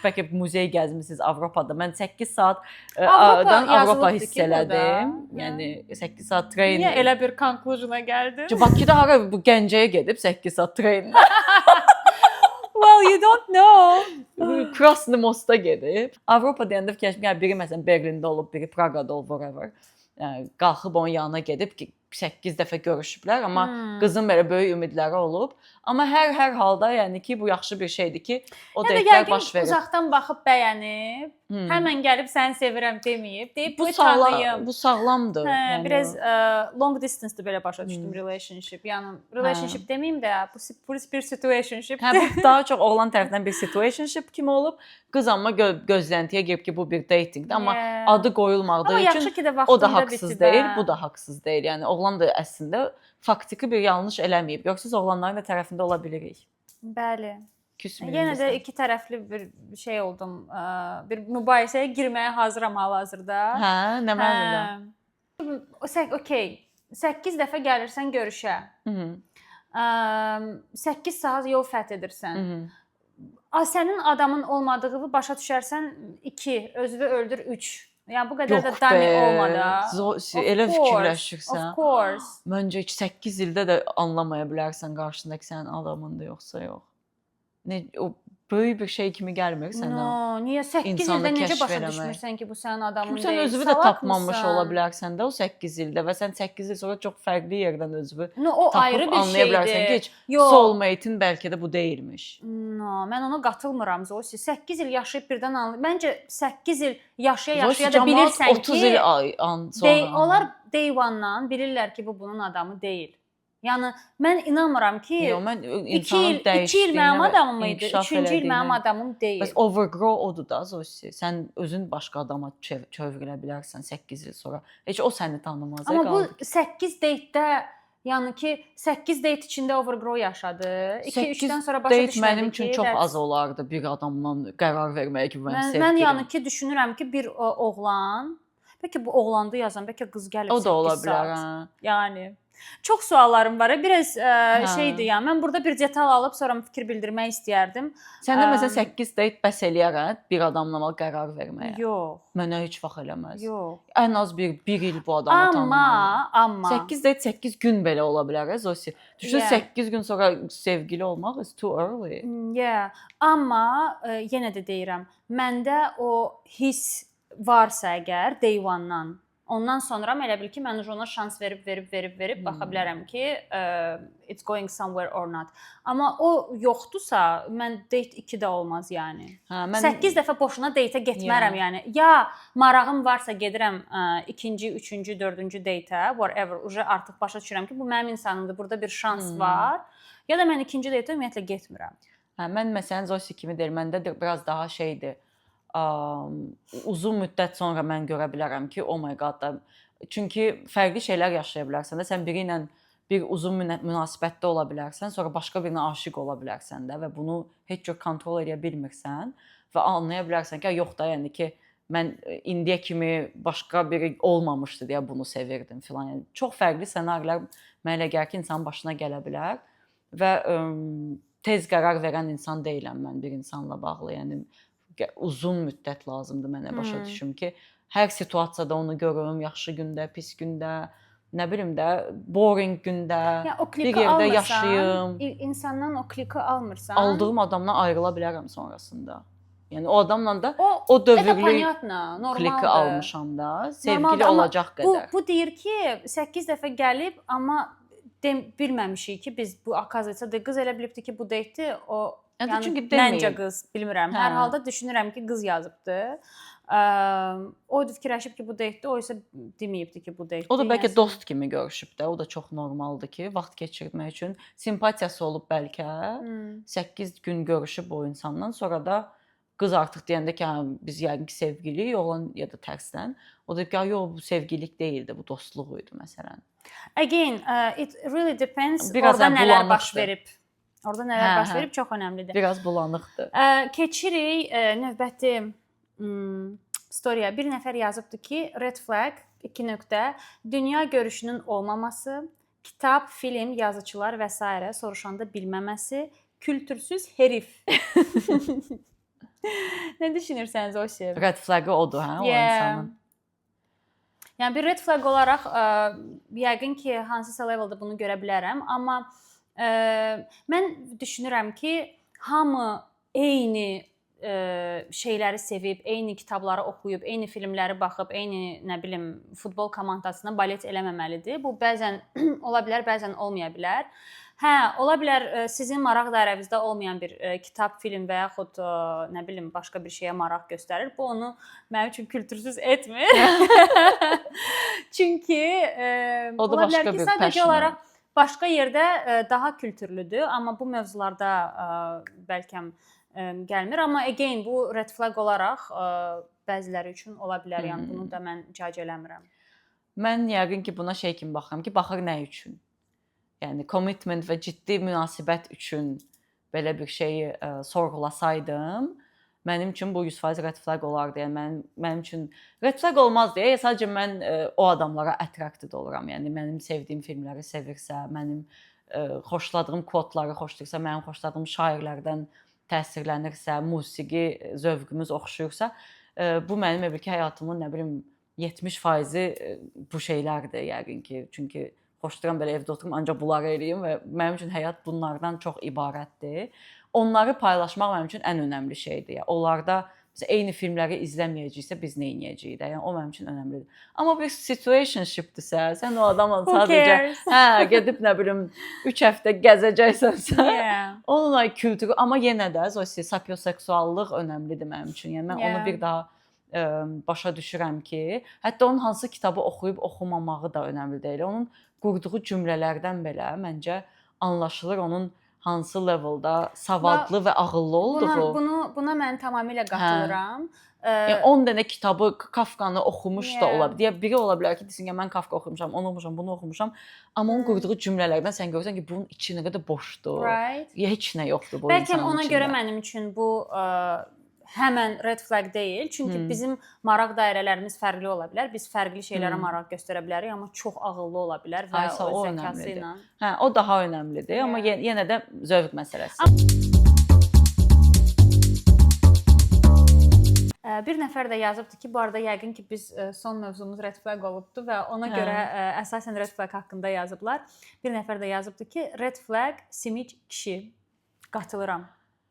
bəlkə muzey gəzmisiniz Avropada. Mən 8 saatdan Avropa hiss elədim. Yəni 8 saat train. Niyə elə bir conclusion'a gəldin? Bakıda hara bu Gəncəyə gedib 8 saat train. Well, you don't know. Krasny Most'a gedib. Avropa deyəndə fikirləşdim, yəni biri məsələn Berlində olub, biri Praqada olub, whatever. Yəni qalxıb onun yanına gedib ki, 8 dəfə görüşüblər, amma qızın belə böyük ümidləri olub. Amma hər halda yəni ki, bu yaxşı bir şeydir ki, o dəqiqələr baş verir. Uzaqdan baxıb bəyənib, həmən gəlib səni sevirəm deməyib, deyib bu tanıyım. Bu sağlamdır. Yəni biraz long distance-də belə başa düşdüm relationship. Yəni relationship deməyim də, bu bir situationship. Bu daha çox oğlan tərəfindən bir situationship kimi olub. Qız amma gözləntiyə girib ki, bu bir datingdir, amma adı qoyulmadığı üçün o da haqsız deyil, bu da haqsız deyil. Yəni oğlan da əslində faktiki bir yanlış eləməyib. Yoxsa oğlanların da tərəfində ola bilirik. Bəli. Küsməyim. Yenə də iki tərəfli bir şey oldum. Bir mübahisəyə girməyə hazıram hal-hazırda. Nə mənada? Okay. 8 dəfə gəlirsən görüşə. 8 saat yol fət edirsən. Sənin adamın olmadığı başa düşərsən 2, özünü öldür 3. Yəni bu qədər də dami olmadı. Elə fikirləşirsən. Of course. Məncə 8 ildə də anlamaya bilərsən qarşındakı sənin adamındır yoxsa yox. O böyük bir şey kimi gəlmir sənə. Niyə 8 ildə necə başa düşmürsən ki, bu sənin adamın deyil? Sən özünü də tapmamış ola bilərsən də o 8 ildə və sən 8 il sonra çox fərqli yerdən özünü tapıb anlaya bilərsən ki, heç soulmate-in bəlkə də bu deyilmiş. Mən ona qatılmıram Zosi. 8 il yaşayıb birdən anlayır. Məncə 8 il yaşaya da bilirsən ki, 30 il sonra. Onlar day one-dan bilirlər ki, bu bunun adamı deyil. Yəni mən inanmıram ki, 2 il mənim adamım idi, 3-cü il mənim adamım deyil. Bəs overgrow odur da Zosi. Sən özün başqa adama çevrilə bilərsən 8 il sonra. Heç o səni tanımaz. Amma bu 8 date-də yəni ki 8 date içində overgrow yaşadı. 2-3-dən sonra başa düşmədi ki, mənim üçün çox az olardı bir adamdan qərar verməyə ki, mən sevgilim. Mən yəni ki düşünürəm ki, bir oğlan, bəlkə bu oğlandı yazan, bəlkə qız gəlib 8 saat. O da ola bilər, Yəni çox suallarım var. Biraz şeydir ya. Mən burada bir detal alıb sonra fikir bildirmək istəyərdim. Sən də məsələn 8 date bəs eləyər bir adamla qərar verməyə? Yox. Mənə heç vaxt eləməz. Yox. Ən az bir il bu adamı tanımalı. Amma 8 date 8 gün belə ola bilər, Zosi. Düşün 8 gün sonra sevgili olmaq is too early. Amma yenə də deyirəm, məndə o hiss varsa əgər day one-dan Ondan sonra elə bil ki, mən ona şans verib baxa bilərəm ki, it's going somewhere or not. Amma o yoxdursa, mən date 2 də olmaz yəni. 8 dəfə boşuna date-ə getmərəm yəni. Ya marağım varsa gedirəm ikinci, üçüncü, dördüncü date-ə, whatever, uje artıq başa düşürəm ki, bu mənim insanımdır, burada bir şans var. Ya da mən ikinci date-ə ümumiyyətlə getmirəm. Mən məsələn Zosi kimi deyir, məndə də biraz daha şeydir. Uzun müddət sonra mən görə bilərəm ki, oh my god da. Çünki fərqli şeylər yaşaya bilərsən də. Sən biri ilə bir uzun münasibətdə ola bilərsən, sonra başqa birinə aşiq ola bilərsən də və bunu heç cür kontrol edə bilmirsən və anlaya bilərsən ki, yox da, yəni ki, mən indiyə kimi başqa biri olmamışdı deyə bunu sevirdim filan. Yəni çox fərqli ssenarilər mənə elə gəlir ki, insanın başına gələ bilər və tez qərar verən insan deyiləm mən bir insanla bağlı. Yəni uzun müddət lazımdır mənə başa düşüm ki, hər situasiyada onu görüm, yaxşı gündə, pis gündə, nə bilim də, boring gündə, bir yerdə yaşayım. İnsandan o kliki almırsan, aldığım adamdan ayrıla bilərəm sonrasında. Yəni o adamla da o dövrlük kliki almışam da, sevgili olacaq qədər. Bu deyir ki, 8 dəfə gəlib, amma bilməmişik ki, biz bu akaziyada qız elə bilibdi ki, bu date'di, o yəni məncə qız, bilmirəm. Hər halda düşünürəm ki, qız yazıbdı. O fikirləşib ki, bu date'di, o isə deməyibdi ki, bu date'di. O da bəlkə dost kimi görüşüb də, o da çox normaldır ki, vaxt keçirmək üçün simpatiyası olub bəlkə. 8 gün görüşüb o insandan, sonra da qız artıq deyəndə ki, biz yəqin ki, sevgiliyik, oğlan ya da tərsdən. O da ki, yox, bu sevgililik deyildi, bu dostluq idi məsələn. Again, it really depends orada nələr baş verib. Orada nələr baş verib çox önəmlidir. Biraz bulanıqdır. Keçirik növbəti storyaya. Bir nəfər yazıbdı ki, red flag 2. Dünya görüşünün olmaması, kitab, film, yazıçılar və s. soruşanda bilməməsi, kültürsüz herif. Nə düşünürsəniz o şey? Red flag'ı odur, hə, o insanın. Yəni bir red flag olaraq yəqin ki, hansısa leveldə bunu görə bilərəm, amma mən düşünürəm ki, hamı eyni şeyləri sevib, eyni kitabları oxuyub, eyni filmləri baxıb, eyni nə bilim futbol komandasına balet eləməməlidir. Bu bəzən ola bilər, bəzən olmaya bilər. Hə, ola bilər sizin maraq dairənizdə olmayan bir kitab, film və yaxud nə bilim başqa bir şeyə maraq göstərir. Bu onu mənim üçün kültürsüz etmir. Çünki ola bilər ki, sadəcə olaraq başqa yerdə daha kültürlüdür, amma bu mövzularda bəlkə gəlmir. Amma again, bu red flag olaraq bəziləri üçün ola bilər. Yəni bunu da mən judge eləmirəm. Mən yəqin ki, buna şey kimi baxıram ki, baxır nə üçün? Yəni commitment və ciddi münasibət üçün belə bir şeyi sorğulasaydım, mənim üçün bu 100% red flag olardı. Yəni mənim üçün red flag olmaz deyə sadəcə mən o adamlara attracted oluram. Yəni mənim sevdiyim filmləri sevirsə, mənim xoşladığım kodları xoşlayırsa, mənim xoşladığım şairlərdən təsirlənirsə, musiqi zövqümüz oxşuyursa, bu mənim ki, həyatımın nə bilim 70% bu şeylərdir yəqin ki. Çünki xoşlayıram belə evdə oturum, ancaq bunları eləyim və mənim üçün həyat bunlardan çox ibarətdir. Onları paylaşmaq mənim üçün ən önəmli şeydir. Yəni onlarda eyni filmləri izləməyəcəksə biz nə edəcəyik də? Yəni o mənim üçün önəmlidir. Amma bir situationshipdirsə, sən o adamla sadəcə gedib nə bilim 3 həftə gəzəcəksənsə, onunla kültürü, amma yenə də sapioseksuallıq önəmlidir mənim üçün. Yəni mən onu bir daha başa düşürəm ki, hətta onun hansı kitabı oxuyub oxumamağı da önəmli deyil. Onun qurduğu cümlələrdən belə məncə anlaşılır onun hansı leveldə savadlı və ağıllı olduğu. Buna mən tamamilə qatılıram. Yəni 10 dənə kitabı, Kafkanı oxumuş da ola bilər. Biri ola bilər ki, desin ki, mən Kafka oxumuşam, onu oxumuşam, bunu oxumuşam. Amma onun qurduğu cümlələrdən sən görürsən ki, bunun içi nə qədər boşdur. Heç nə yoxdur bu insanın içində. Bəlkə ona görə mənim üçün bu həmən red flag deyil. Çünki bizim maraq dairələrimiz fərqli ola bilər. Biz fərqli şeylərə maraq göstərə bilərik, amma çox ağıllı ola bilər və o zəkası ilə. Hə, o daha önəmlidir, amma yenə də zövq məsələsi. Bir nəfər də yazıbdı ki, bu arada yəqin ki, biz son mövzumuz red flag olubdu və ona görə əsasən red flag haqqında yazıblar. Bir nəfər də yazıbdı ki, red flag simik kişi. Qatılıram.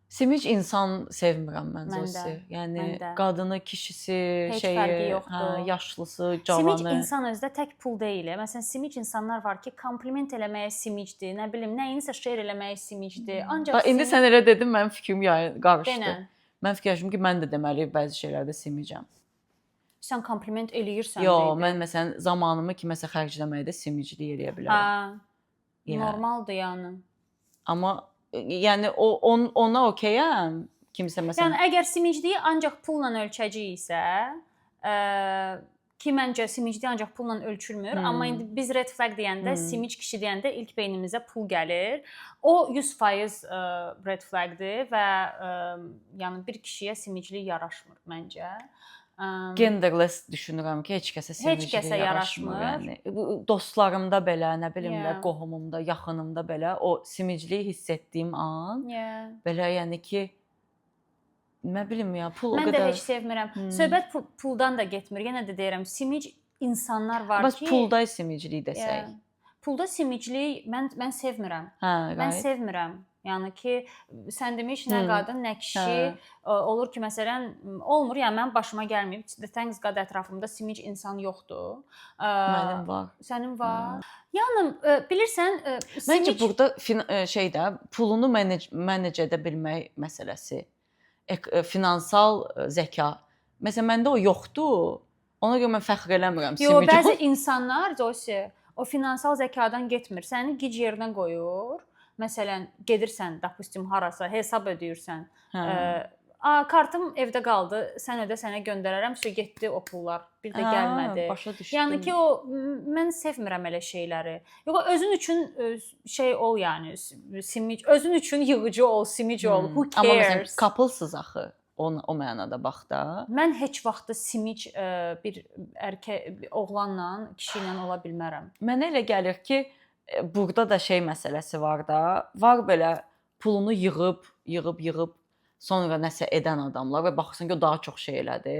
Simic insan sevmirəm mən Mən də, Zosi. Yəni mən də. qadını, kişisi, Heç şeyi, fərqi yoxdur. yaşlısı, Simic cavanı. insan özdə tək pul deyil. Məsələn, simic insanlar var ki, kompliment eləməyə simicdir, nə bilim, nəyinsə şeir eləməyə simicdir. Ancaq Bax indi sən elə dedin, mənim fikrim qarışdı. Denən. Mən fikirləşdim ki, mən də deməli bəzi şeylərdə simicəm. Sən kompliment eləyirsən. Yox, mən məsələn zamanımı kiməsə xərcləməkdə simiclik eləyə bilərəm. Hə. Normaldır yəni. Amma yəni ona okeyəm. Kimsə məsələn Yəni əgər simicliyi ancaq pulla ölçəcəyiksə, ki məncə simiclik ancaq pulla ölçülmür, amma indi biz red flag deyəndə, simic kişi deyəndə ilk beynimizə pul gəlir. O 100% red flagdır və yəni bir kişiyə simiclik yaraşmır məncə. genderless düşünürəm ki, heç kəsə simiclik yaraşmır. Yəni dostlarımda belə, nə bilim də, qohumumda, yaxınımda belə o simicliyi hiss etdiyim an, belə yəni ki nə bilim ya, pul o qədər. Mən də heç sevmirəm. Söhbət puldan da getmir. Yenə də deyirəm, simic insanlar var ki, bəs pulda simiclik desək. Pulda simiclik mən sevmirəm. Mən sevmirəm. Yəni ki, sən demiş nə qadın, nə kişi olur ki, məsələn, olmur, yəni mənim başıma gəlməyib. Thanks God ətrafımda simic insan yoxdur. Mənim var. Sənin var. Yəni bilirsən, məncə burada şeydə pulunu manage edə bilmək məsələsi, finansal zəka. Məsələn, məndə o yoxdur. Ona görə mən fəxr eləmirəm simic. Yox, bəzi insanlar Zosi, o finansal zəkadan getmir. Səni gic yerinə qoyur. Məsələn, gedirsən, допустим, harasa hesab ödəyirsən. Kartım evdə qaldı, sən ödə, sənə göndərərəm, getdi o pullar, bir də gəlmədi. Başa düşdüm. Yəni ki, mən sevmirəm elə şeyləri. Yox, özün üçün şey ol yəni, simic, özün üçün yığıcı ol, simic ol. Who cares? Amma məsələn, couplesız axı. O mənada bax da. Mən heç vaxt simic bir oğlanla, kişi ilə ola bilmərəm. Mənə elə gəlir ki, burada da şey məsələsi var da. Var belə pulunu yığıb sonra nəsə edən adamlar və baxırsan ki, o daha çox şey elədi.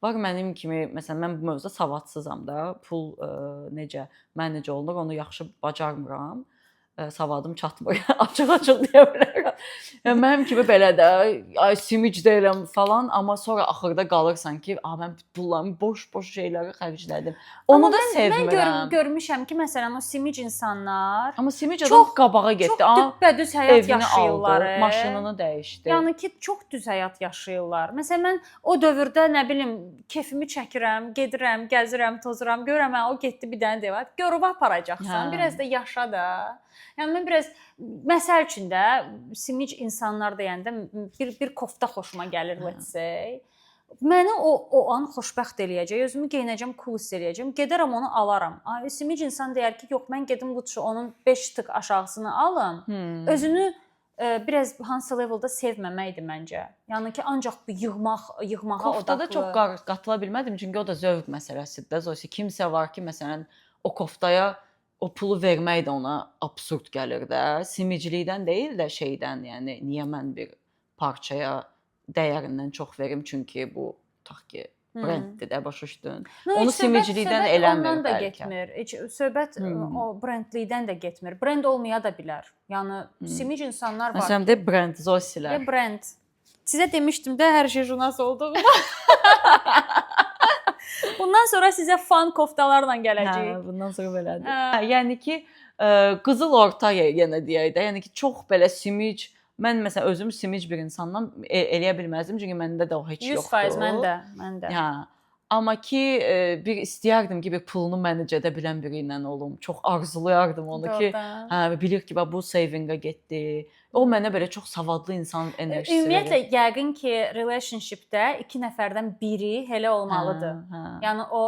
Var mənim kimi, məsələn, mən bu mövzuda savadsızam da. Pul necə manage olunur, onu yaxşı bacarmıram. Savadım çatmır. Açıq deyə bilərəm. Yəni mənim kimi belə də simic deyirəm falan, amma sonra axırda qalırsan ki, mən pullarımı boş şeylərə xərclədim. Onu da sevmirəm. Mən görmüşəm ki, məsələn, o simic insanlar amma simic adam qabağa getdi. Çox düpbədüz həyat yaşayırlar. Aldı, maşınını dəyişdi. Yəni ki, çox düz həyat yaşayırlar. Məsələn, mən o dövrdə nə bilim, kefimi çəkirəm, gedirəm, gəzirəm, tozuram, görürəm, o getdi bir dənə deyir, görüb aparacaqsan, biraz da yaşa da. Yəni mən biraz məsəl üçün də simic insanlar deyəndə bir kofta xoşuma gəlir, let's say. Məni o an xoşbəxt eləyəcək, özümü geyinəcəm, cool hiss eləyəcəm, gedərəm onu alaram. Simic insan deyər ki, yox, mən gedim lütfü onun 5 tık aşağısını alım. Özünü biraz hansı leveldə sevməməkdir məncə. Yəni ki, ancaq yığmağa odaqlı. Koftada çox qatıla bilmədim, çünki o da zövq məsələsidir. Zosi kimsə var ki, məsələn, o koftaya o pulu vermək də ona absurd gəlir də. Simiclikdən deyil də şeydən, yəni niyə mən bir parçaya dəyərindən çox verim, çünki bu tutaq ki, brenddir də, başa düşdün. Onu simiclikdən eləmir ondan da getmir. Söhbət o brendlikdən də getmir. Brend olmaya da bilər. Yəni simic insanlar var. Məsələn də brend Zosilər. Brend. Sizə demişdim də hər şey jurnalist olduğunu. Bundan sonra sizə fan koftalarla gələcək. Bundan sonra belədir. Yəni ki, qızıl orta yenə deyək də. Yəni ki, çox belə simic. Mən məsələn özüm simic bir insandan eləyə bilməzdim, çünki məndə də o heç yoxdur. 100% mən də. Amma ki, bir istəyərdim ki, bir pulunu manage edə bilən biri ilə olum. Çox arzulayardım onu ki, bilir ki, bu savingə getdi. O mənə belə çox savadlı insan enerjisi verir. Ümumiyyətlə, yəqin ki, relationshipdə 2 nəfərdən biri elə olmalıdır. Yəni o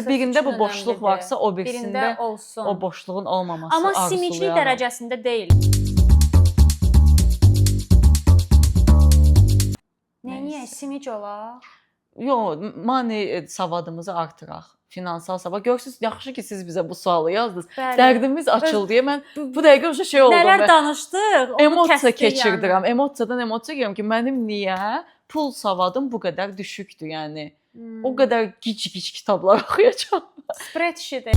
birində bu boşluq varsa, o birisində o boşluğun olmaması arzulayarım. Amma simiclik dərəcəsində deyil. Niyə simic olaq? Yox, mani savadımızı artıraq. Finansal savad. Görürsüz, yaxşı ki siz bizə bu sualı yazdınız. Dərdimiz açıldı. Mən bu dəqiqə şey oldu. Nələr danışdıq? Emosiya keçirdirəm. Emosiyadan emosiya gəlirəm ki, mənim niyə pul savadım bu qədər düşükdür, yəni. O qədər gic kitablar oxuyacağam. Spreadsheet.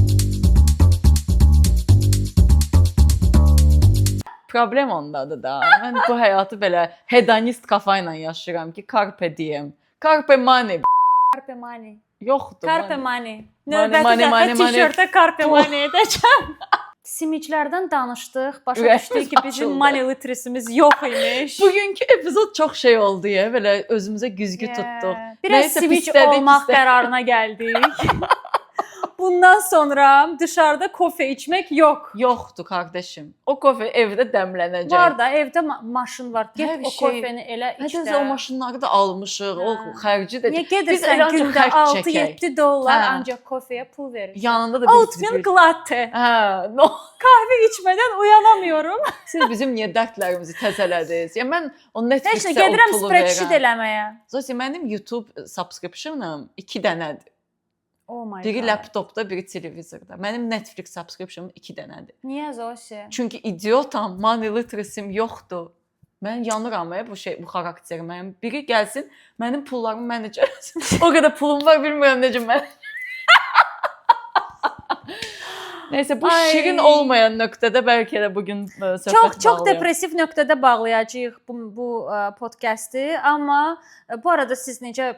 problem ondadır da. Mən bu həyatı belə hedonist kafa ilə yaşayıram ki, carpe diem, carpe money. Carpe money. Yoxdur. Carpe money. Money, Növbəti money, dəfə money, money. tişörtə carpe money edəcəm. Simiclərdən danışdıq. Başa düşdük ki, bizim açıldı. money literacy'miz yox imiş. Bugünkü epizod çox şey oldu ya, belə özümüzə güzgü tutduq. Biraz Nəysə, simic pislədik, olmaq pislədik. qərarına gəldik. Bundan sonra dışarıda kofe içmək yox. Yoxdur qardaşım. O kofe evdə dəmlənəcək. Var da evdə maşın var. Get Hər o şey- kofeni elə iç Hədəsə də. o maşınları da almışıq, o xərci də. Niyə Biz gedirsən elə ancaq gündə xərc çəkək. 6-7 dollar Hə. ancaq kofeyə pul verirsən. Yanında da Oatmeal latte. Hə, no. Kahve içmədən uyanamıyorum. Siz bizim niyə dərdlərimizi təzələdiniz? Ya mən o Heç Netflixə nə gedirəm o pulu spreadsheet verirəm. eləməyə. Zosi, mənim YouTube subscription'ım 2 dənədir. Oh my Biri god. laptopda, biri televizorda. Mənim Netflix subscription'ım 2 dənədir. Niyə Zosi? Çünki idiotam, money literacy'm yoxdur. Mən yanıram bu xarakterim. Mənim biri gəlsin, mənim pullarımı mənə ödəsin. O qədər pulum var, bilmirəm necə mən. Nəysə, bu Ay. şirin olmayan nöqtədə bəlkə də bu gün söhbət Çox bağlayaq. depressiv nöqtədə bağlayacağıq bu podkastı, amma bu arada siz necə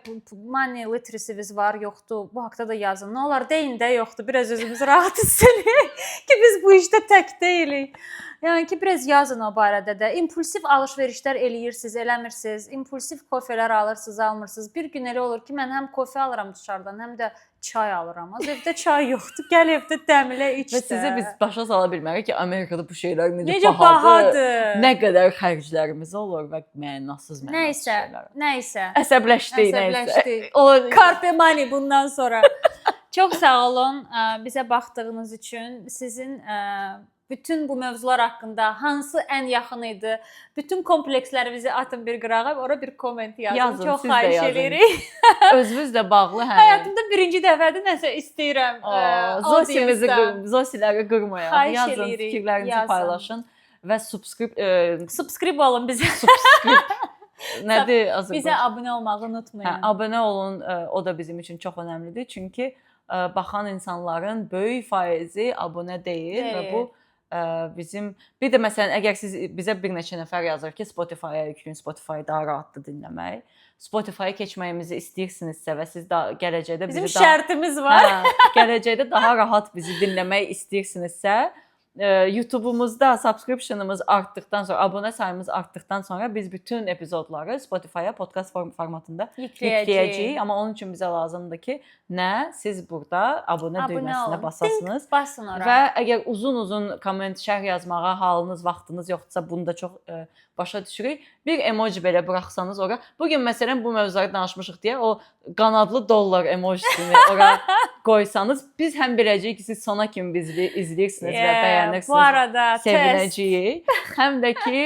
money literacy-niz var, yoxdur? Bu haqqda da yazın. Nə olar deyin də yoxdur. Biraz özümüzü rahat hiss edirik ki biz bu işdə tək deyilik. Yəni ki biraz yazın o barədə də. İmpulsiv alış-verişlər eləyirsiniz, eləmirsiniz. İmpulsiv kofelər alırsınız, almırsınız. Bir gün elə olur ki, mən həm kofe alıram dışarıdan, həm də çay alıram. Az evdə çay yoxdur. Gəl evdə dəmlə iç də. Və sizə biz başa sala bilmərik ki, Amerikada bu şeylər necə bahadır. bahadır. Nə qədər xərclərimiz olur və mənasız şeylər. Nəysə. Əsəbləşdik, nəysə. Əsəbləşdik. O Carpe money bundan sonra. Çox sağ olun bizə baxdığınız üçün. Sizin bütün bu mövzular haqqında hansı ən yaxın idi? Bütün komplekslərinizi atın bir qırağa, ora bir komment yazın. Yazın, Çox siz də xahiş yazın. edirik. özünüzlə bağlı hə. Həyatımda birinci dəfədir nəsə istəyirəm. Zosimizi, audiensdən. Zosiləri qırmayaq. Xahiş Yazın, eləyirik, fikirlərinizi yazın. paylaşın və Subscribe olun bizə. nədir Azərbaycan? Bizə abunə olmağı unutmayın. Hə, abunə olun, o da bizim üçün çox əhəmilidir. Çünki baxan insanların böyük faizi abunə deyil və bu bizim bir də məsələn əgər siz bizə bir neçə nəfər yazır ki, Spotify-a yükləyin, Spotify daha rahatdır dinləmək. Spotify-a keçməyimizi istəyirsinizsə və siz də gələcəkdə bizim bizi şərtimiz var. gələcəkdə daha rahat bizi dinləmək istəyirsinizsə, YouTube-umuzda subscription'ımız artdıqdan sonra, abunə sayımız artdıqdan sonra biz bütün epizodları Spotify-a podkast formatında yükləyəcəyik. Amma onun üçün bizə lazımdır ki, nə siz burada abunə düyməsinə basasınız. Basın ora. Və əgər uzun-uzun komment, şərh yazmağa halınız, vaxtınız yoxdursa, bunu da çox başa düşürük. Bir emoji belə buraxsanız ora. Bu gün məsələn bu mövzuları danışmışıq deyə o qanadlı dollar emojisini ora qoysanız, biz həm biləcəyik ki, siz sona kimi bizi izləyirsiniz və bəyənirsiniz. Bu arada sevinəcəyik. Həm də ki,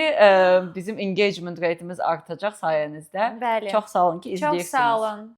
bizim engagement rate'imiz artacaq sayənizdə. Bəli. Çox sağ olun ki, izləyirsiniz. Çox sağ olun.